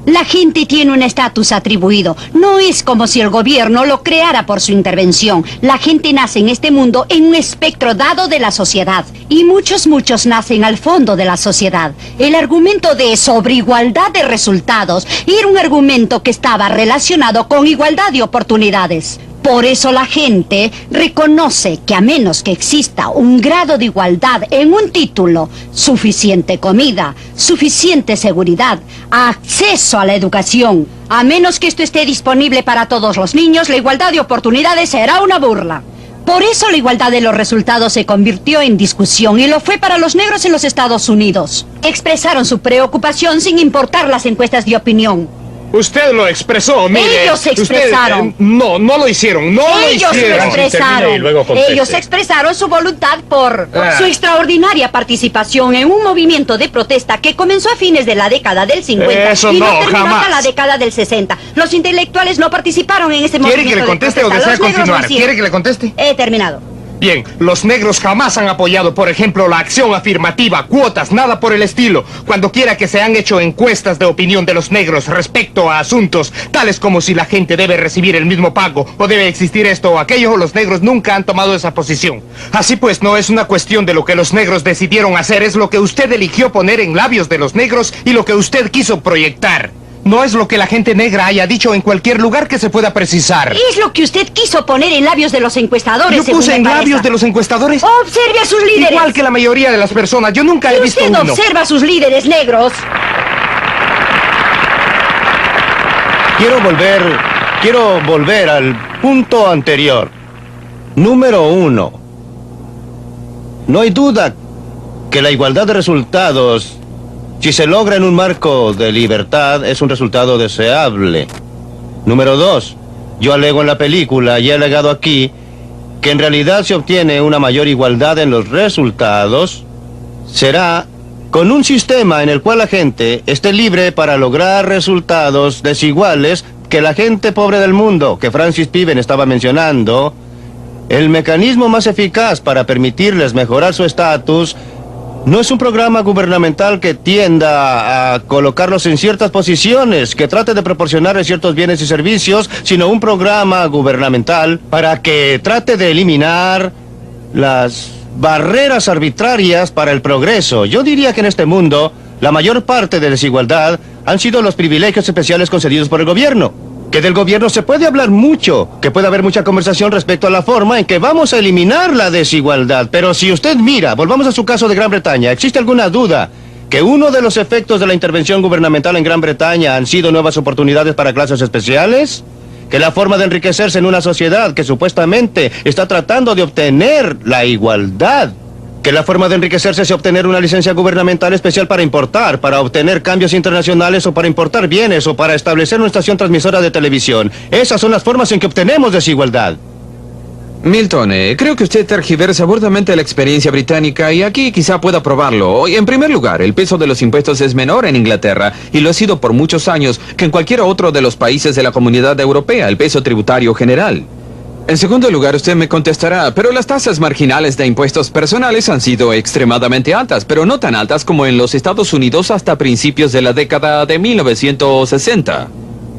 La gente tiene un estatus atribuido. No es como si el gobierno lo creara por su intervención. La gente nace en este mundo en un espectro dado de la sociedad. Y muchos nacen al fondo de la sociedad. El argumento de sobreigualdad de resultados era un argumento que estaba relacionado con igualdad de oportunidades. Por eso la gente reconoce que a menos que exista un grado de igualdad en un título, suficiente comida, suficiente seguridad, acceso a la educación, a menos que esto esté disponible para todos los niños, la igualdad de oportunidades será una burla. Por eso la igualdad de los resultados se convirtió en discusión y lo fue para los negros en los Estados Unidos. Expresaron su preocupación sin importar las encuestas de opinión. Usted lo expresó, mire. Ellos expresaron. No lo hicieron, no lo Ellos hicieron. lo expresaron. Termine y luego conteste. Ellos expresaron su voluntad por Ah. su extraordinaria participación en un movimiento de protesta que comenzó a fines de la década del 50 Eso y no no, terminó jamás. hasta la década del 60. Los intelectuales no participaron en ese movimiento. ¿Quiere que le conteste de o protesta. desea Los negros lo continuar? hicieron. ¿Quiere que le conteste? He terminado. Bien, los negros jamás han apoyado, por ejemplo, la acción afirmativa, cuotas, nada por el estilo. Cuando quiera que se han hecho encuestas de opinión de los negros respecto a asuntos tales como si la gente debe recibir el mismo pago o debe existir esto o aquello, los negros nunca han tomado esa posición. Así pues, no es una cuestión de lo que los negros decidieron hacer, es lo que usted eligió poner en labios de los negros y lo que usted quiso proyectar. No es lo que la gente negra haya dicho en cualquier lugar que se pueda precisar. Es lo que usted quiso poner en labios de los encuestadores. Yo según puse me en parece. labios de los encuestadores. Observe a sus líderes. Igual que la mayoría de las personas, yo nunca he Y visto usted uno. observa a sus líderes negros. Quiero volver al punto anterior. Número 1. No hay duda que la igualdad de resultados, si se logra en un marco de libertad, es un resultado deseable. Número 2. Yo alego en la película y he alegado aquí que en realidad se obtiene una mayor igualdad en los resultados será con un sistema en el cual la gente esté libre para lograr resultados desiguales que la gente pobre del mundo, que Francis Piven estaba mencionando, el mecanismo más eficaz para permitirles mejorar su estatus no es un programa gubernamental que tienda a colocarlos en ciertas posiciones, que trate de proporcionarles ciertos bienes y servicios, sino un programa gubernamental para que trate de eliminar las barreras arbitrarias para el progreso. Yo diría que en este mundo, la mayor parte de desigualdad han sido los privilegios especiales concedidos por el gobierno. Que del gobierno se puede hablar mucho, que puede haber mucha conversación respecto a la forma en que vamos a eliminar la desigualdad. Pero si usted mira, volvamos a su caso de Gran Bretaña, ¿existe alguna duda que uno de los efectos de la intervención gubernamental en Gran Bretaña han sido nuevas oportunidades para clases especiales? Que la forma de enriquecerse en una sociedad que supuestamente está tratando de obtener la igualdad, que la forma de enriquecerse es obtener una licencia gubernamental especial para importar, para obtener cambios internacionales o para importar bienes o para establecer una estación transmisora de televisión. Esas son las formas en que obtenemos desigualdad. Milton, creo que usted tergiversa burdamente la experiencia británica y aquí quizá pueda probarlo. En primer lugar, el peso de los impuestos es menor en Inglaterra y lo ha sido por muchos años que en cualquier otro de los países de la Comunidad Europea, el peso tributario general. En segundo lugar, usted me contestará, pero las tasas marginales de impuestos personales han sido extremadamente altas, pero no tan altas como en los Estados Unidos hasta principios de la década de 1960.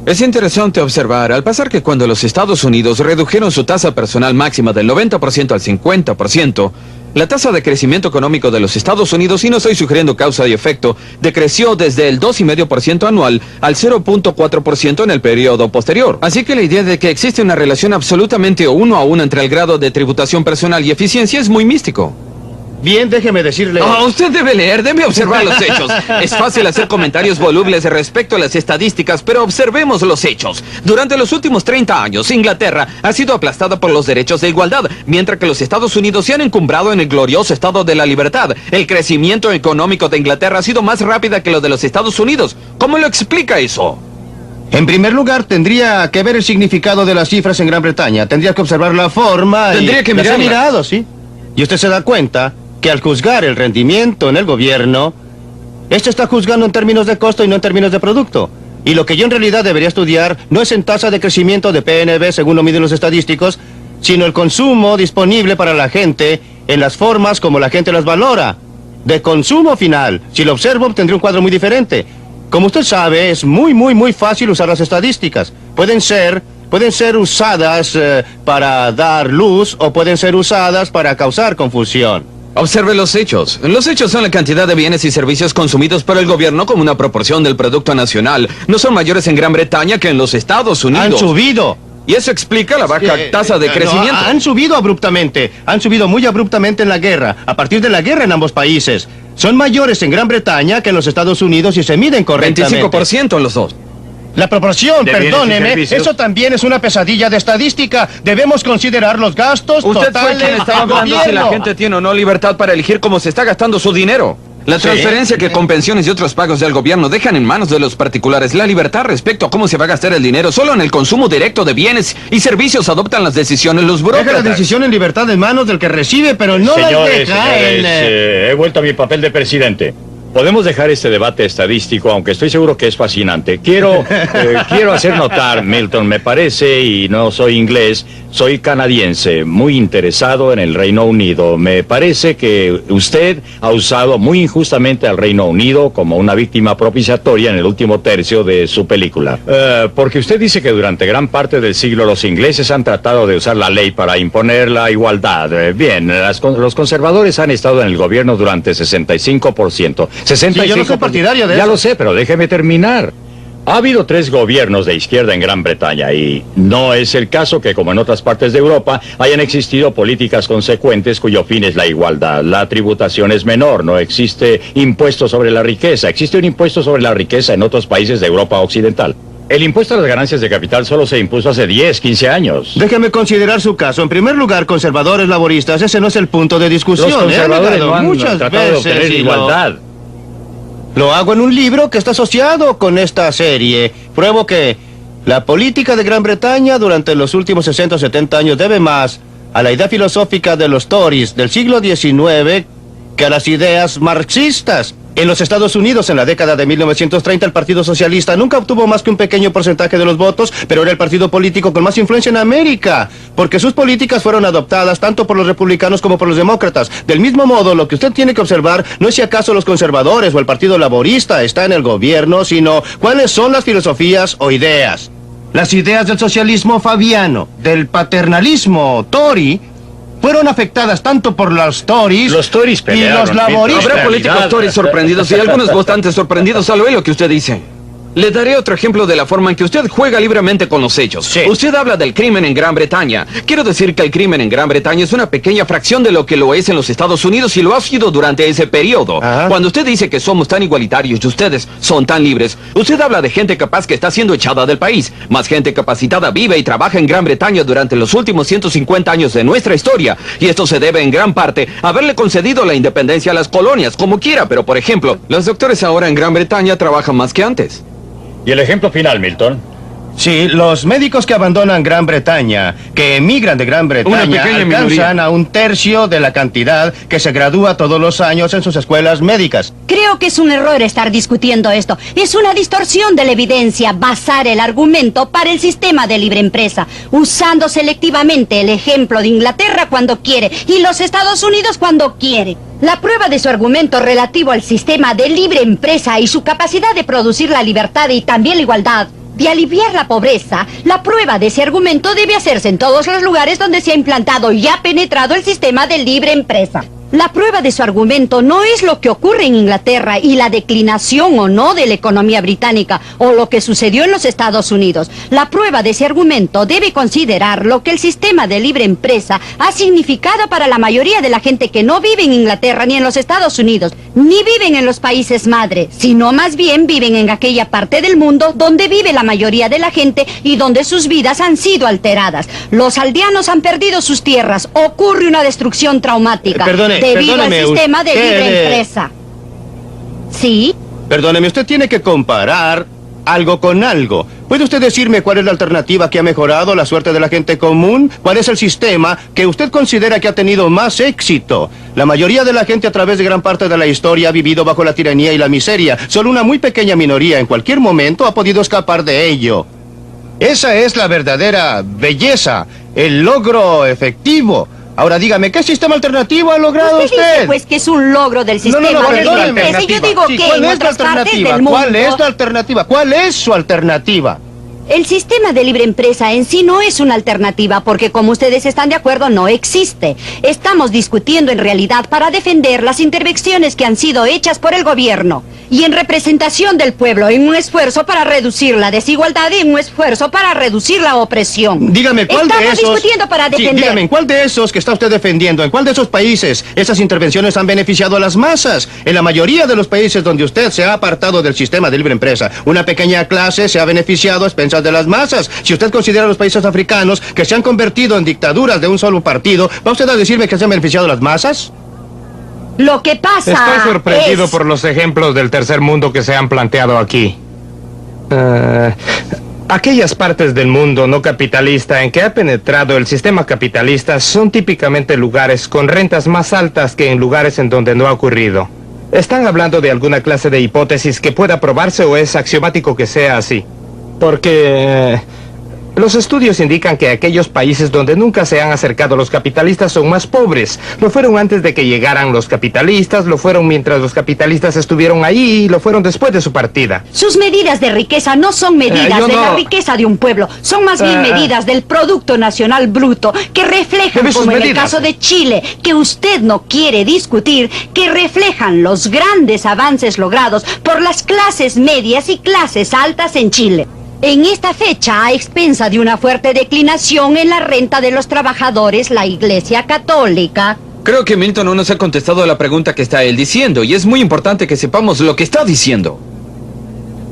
Es interesante observar, al pasar que cuando los Estados Unidos redujeron su tasa personal máxima del 90% al 50%, la tasa de crecimiento económico de los Estados Unidos, y no estoy sugiriendo causa y efecto, decreció desde el 2,5% anual al 0,4% en el periodo posterior. Así que la idea de que existe una relación absolutamente 1 a 1 entre el grado de tributación personal y eficiencia es muy místico. Bien, déjeme decirle... Usted debe leer, debe observar los hechos. Es fácil hacer comentarios volubles respecto a las estadísticas, pero observemos los hechos. Durante los últimos 30 años, Inglaterra ha sido aplastada por los derechos de igualdad, mientras que los Estados Unidos se han encumbrado en el glorioso estado de la libertad. El crecimiento económico de Inglaterra ha sido más rápida que lo de los Estados Unidos. ¿Cómo lo explica eso? En primer lugar, tendría que ver el significado de las cifras en Gran Bretaña. Tendría que observar la forma Tendría que las he mirarla. mirado, ¿sí? Y usted se da cuenta que al juzgar el rendimiento en el gobierno, este está juzgando en términos de costo y no en términos de producto. Y lo que yo en realidad debería estudiar no es en tasa de crecimiento de PNB, según lo miden los estadísticos, sino el consumo disponible para la gente en las formas como la gente las valora. De consumo final. Si lo observo, obtendré un cuadro muy diferente. Como usted sabe, es muy fácil usar las estadísticas. Pueden ser usadas para dar luz o pueden ser usadas para causar confusión. Observe los hechos. Los hechos son la cantidad de bienes y servicios consumidos por el gobierno como una proporción del Producto Nacional. No son mayores en Gran Bretaña que en los Estados Unidos. Han subido. Y eso explica la baja tasa de crecimiento. No, han subido abruptamente. Han subido muy abruptamente en la guerra. A partir de la guerra en ambos países. Son mayores en Gran Bretaña que en los Estados Unidos y se miden correctamente. 25% en los dos. La proporción, ¿De bienes y perdóneme, servicios? eso también es una pesadilla de estadística. Debemos considerar los gastos Usted fue totales quien estaba del hablando si la gobierno. gente tiene o no libertad para elegir cómo se está gastando su dinero. La Sí. transferencia que con pensiones y otros pagos del gobierno dejan en manos de los particulares la libertad respecto a cómo se va a gastar el dinero. Solo en el consumo directo de bienes y servicios adoptan las decisiones los Deja la burócratas. decisión en libertad en manos del que recibe, pero no la Señores, deja en... he vuelto a mi papel de presidente. Podemos dejar este debate estadístico, aunque estoy seguro que es fascinante. Quiero hacer notar, Milton, me parece, y no soy inglés, soy canadiense, muy interesado en el Reino Unido. Me parece que usted ha usado muy injustamente al Reino Unido como una víctima propiciatoria en el último tercio de su película. Porque usted dice que durante gran parte del siglo los ingleses han tratado de usar la ley para imponer la igualdad. Bien, los conservadores han estado en el gobierno durante 65%. 65%. Sí, yo no soy partidario de Ya eso. lo sé, pero déjeme terminar. Ha habido 3 gobiernos de izquierda en Gran Bretaña y no es el caso que, como en otras partes de Europa, hayan existido políticas consecuentes cuyo fin es la igualdad. La tributación es menor, no existe impuesto sobre la riqueza. Existe un impuesto sobre la riqueza en otros países de Europa Occidental. El impuesto a las ganancias de capital solo se impuso hace 10, 15 años. Déjeme considerar su caso. En primer lugar, conservadores laboristas, ese no es el punto de discusión. Los conservadores He no han muchas tratado de veces obtener y igualdad. Lo hago en un libro que está asociado con esta serie. Pruebo que la política de Gran Bretaña durante los últimos 60 o 70 años debe más a la idea filosófica de los Tories del siglo XIX que a las ideas marxistas. En los Estados Unidos, en la década de 1930, el Partido Socialista nunca obtuvo más que un pequeño porcentaje de los votos, pero era el partido político con más influencia en América, porque sus políticas fueron adoptadas tanto por los republicanos como por los demócratas. Del mismo modo, lo que usted tiene que observar no es si acaso los conservadores o el Partido Laborista está en el gobierno, sino cuáles son las filosofías o ideas. Las ideas del socialismo fabiano, del paternalismo Tory, fueron afectadas tanto por los Tories, Los Tories y pelearon, los laboristas. Habrá políticos Tories sorprendidos y algunos votantes sorprendidos al oír lo que usted dice. Le daré otro ejemplo de la forma en que usted juega libremente con los hechos. Sí. Usted habla del crimen en Gran Bretaña. Quiero decir que el crimen en Gran Bretaña es una pequeña fracción de lo que lo es en los Estados Unidos y lo ha sido durante ese periodo. Ajá. Cuando usted dice que somos tan igualitarios y ustedes son tan libres, usted habla de gente capaz que está siendo echada del país. Más gente capacitada vive y trabaja en Gran Bretaña durante los últimos 150 años de nuestra historia. Y esto se debe en gran parte a haberle concedido la independencia a las colonias, como quiera. Pero, por ejemplo, los doctores ahora en Gran Bretaña trabajan más que antes. ¿Y el ejemplo final, Milton? Sí, los médicos que abandonan Gran Bretaña, que emigran de Gran Bretaña, pequeña alcanzan minoría. a un tercio de la cantidad que se gradúa todos los años en sus escuelas médicas. Creo que es un error estar discutiendo esto. Es una distorsión de la evidencia basar el argumento para el sistema de libre empresa, usando selectivamente el ejemplo de Inglaterra cuando quiere y los Estados Unidos cuando quiere. La prueba de su argumento relativo al sistema de libre empresa y su capacidad de producir la libertad y también la igualdad, de aliviar la pobreza, la prueba de ese argumento debe hacerse en todos los lugares donde se ha implantado y ha penetrado el sistema de libre empresa. La prueba de su argumento no es lo que ocurre en Inglaterra y la declinación o no de la economía británica o lo que sucedió en los Estados Unidos. La prueba de ese argumento debe considerar lo que el sistema de libre empresa ha significado para la mayoría de la gente que no vive en Inglaterra ni en los Estados Unidos, ni viven en los países madre, sino más bien viven en aquella parte del mundo donde vive la mayoría de la gente y donde sus vidas han sido alteradas. Los aldeanos han perdido sus tierras, ocurre una destrucción traumática. Debido al Perdóneme, sistema de usted, libre empresa. ¿Sí? Perdóneme, usted tiene que comparar algo con algo. ¿Puede usted decirme cuál es la alternativa que ha mejorado la suerte de la gente común? ¿Cuál es el sistema que usted considera que ha tenido más éxito? La mayoría de la gente a través de gran parte de la historia ha vivido bajo la tiranía y la miseria. Solo una muy pequeña minoría en cualquier momento ha podido escapar de ello. Esa es la verdadera belleza, el logro efectivo. Ahora dígame, ¿qué sistema alternativo ha logrado Usted usted? dice pues que es un logro del sistema de libre perdóneme. empresa. Y yo digo Sí, que ¿cuál en es la otras partes alternativa? del mundo... ¿Cuál es la alternativa? ¿Cuál es su alternativa? El sistema de libre empresa en sí no es una alternativa porque, como ustedes están de acuerdo, no existe. Estamos discutiendo en realidad para defender las intervenciones que han sido hechas por el gobierno y en representación del pueblo en un esfuerzo para reducir la desigualdad y en un esfuerzo para reducir la opresión. Dígame, ¿cuál de esos... Estamos discutiendo para Sí, defender... dígame, ¿en cuál de esos que está usted defendiendo, en cuál de esos países esas intervenciones han beneficiado a las masas? En la mayoría de los países donde usted se ha apartado del sistema de libre empresa, una pequeña clase se ha beneficiado a expensas de las masas. Si usted considera a los países africanos que se han convertido en dictaduras de un solo partido, ¿va usted a decirme que se han beneficiado a las masas? Lo que pasa Estoy sorprendido es... por los ejemplos del tercer mundo que se han planteado aquí. Aquellas partes del mundo no capitalista en que ha penetrado el sistema capitalista son típicamente lugares con rentas más altas que en lugares en donde no ha ocurrido. ¿Están hablando de alguna clase de hipótesis que pueda probarse o es axiomático que sea así? Porque los estudios indican que aquellos países donde nunca se han acercado los capitalistas son más pobres. Lo fueron antes de que llegaran los capitalistas, lo fueron mientras los capitalistas estuvieron ahí y lo fueron después de su partida. Sus medidas de riqueza no son medidas yo de la no. riqueza de un pueblo, son más bien medidas del Producto Nacional Bruto, que reflejan, Debe sus como en el medidas. caso de Chile, que usted no quiere discutir, que reflejan los grandes avances logrados por las clases medias y clases altas en Chile. En esta fecha, a expensa de una fuerte declinación en la renta de los trabajadores, la Iglesia Católica... Creo que Milton no nos ha contestado a la pregunta que está él diciendo, y es muy importante que sepamos lo que está diciendo.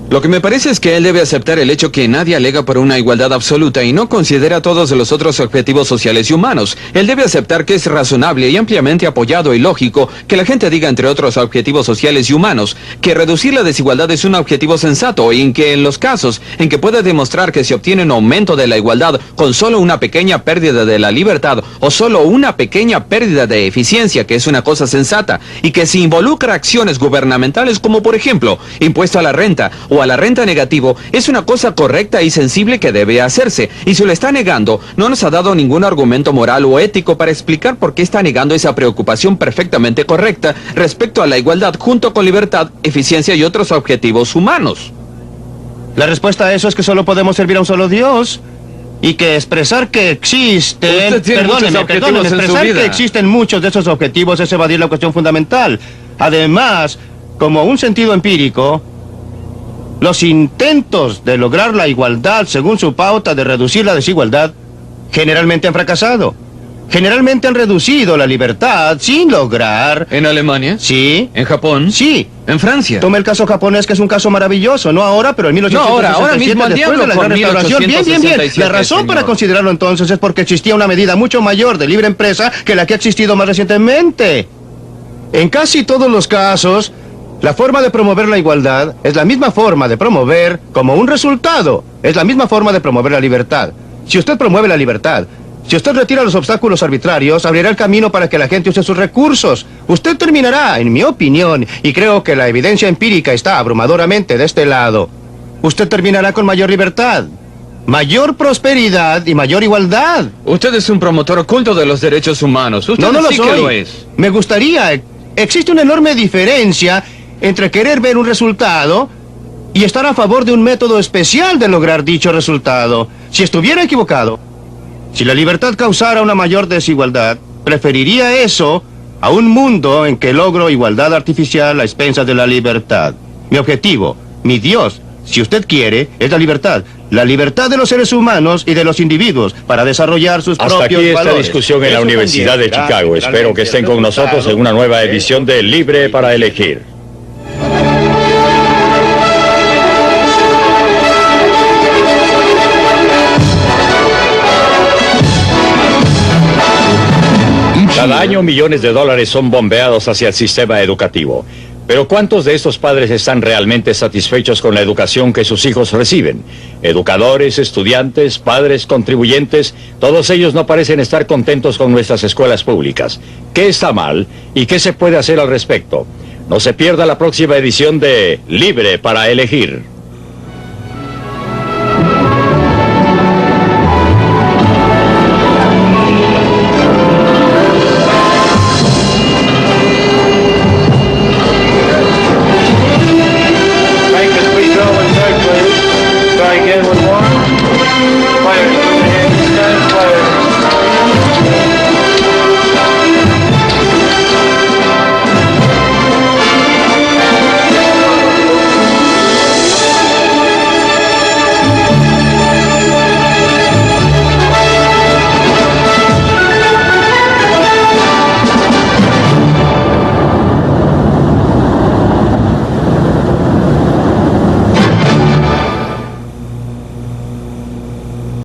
Lo que me parece es que él debe aceptar el hecho que nadie alega por una igualdad absoluta y no considera todos los otros objetivos sociales y humanos. Él debe aceptar que es razonable y ampliamente apoyado y lógico que la gente diga, entre otros objetivos sociales y humanos, que reducir la desigualdad es un objetivo sensato y en que en los casos en que puede demostrar que se obtiene un aumento de la igualdad con solo una pequeña pérdida de la libertad o solo una pequeña pérdida de eficiencia, que es una cosa sensata, y que se involucra acciones gubernamentales como por ejemplo impuesto a la renta o a la renta negativo, es una cosa correcta y sensible que debe hacerse, y si lo está negando, no nos ha dado ningún argumento moral o ético para explicar por qué está negando esa preocupación perfectamente correcta respecto a la igualdad junto con libertad, eficiencia y otros objetivos humanos. La respuesta a eso es que solo podemos servir a un solo Dios. Y que expresar que existen... Usted tiene muchos objetivos en su expresar vida. que existen muchos de esos objetivos es evadir la cuestión fundamental. Además, como un sentido empírico, los intentos de lograr la igualdad según su pauta de reducir la desigualdad generalmente han fracasado. Generalmente han reducido la libertad sin lograr... ¿En Alemania? Sí. ¿En Japón? Sí. ¿En Francia? Tome el caso japonés, que es un caso maravilloso. No ahora, pero en 1867, ahora mismo al después de la diablo Gran con Restauración. Bien. 1867, La razón para señor. considerarlo entonces es porque existía una medida mucho mayor de libre empresa que la que ha existido más recientemente. En casi todos los casos, la forma de promover la igualdad es la misma forma de promover como un resultado. Es la misma forma de promover la libertad. Si usted promueve la libertad, si usted retira los obstáculos arbitrarios, abrirá el camino para que la gente use sus recursos. Usted terminará, en mi opinión, y creo que la evidencia empírica está abrumadoramente de este lado, usted terminará con mayor libertad, mayor prosperidad y mayor igualdad. Usted es un promotor oculto de los derechos humanos. Usted No lo sí soy. que lo es. Me gustaría. Existe una enorme diferencia entre querer ver un resultado y estar a favor de un método especial de lograr dicho resultado. Si estuviera equivocado, si la libertad causara una mayor desigualdad, preferiría eso a un mundo en que logro igualdad artificial a expensas de la libertad. Mi objetivo, mi Dios, si usted quiere, es la libertad. La libertad de los seres humanos y de los individuos para desarrollar sus Hasta propios aquí esta valores. discusión en la Eso Universidad de también Chicago. será Espero que estén con nosotros en una nueva edición de Libre para Elegir. Cada año millones de dólares son bombeados hacia el sistema educativo. Pero ¿cuántos de estos padres están realmente satisfechos con la educación que sus hijos reciben? Educadores, estudiantes, padres, contribuyentes, todos ellos no parecen estar contentos con nuestras escuelas públicas. ¿Qué está mal y qué se puede hacer al respecto? No se pierda la próxima edición de Libre para Elegir.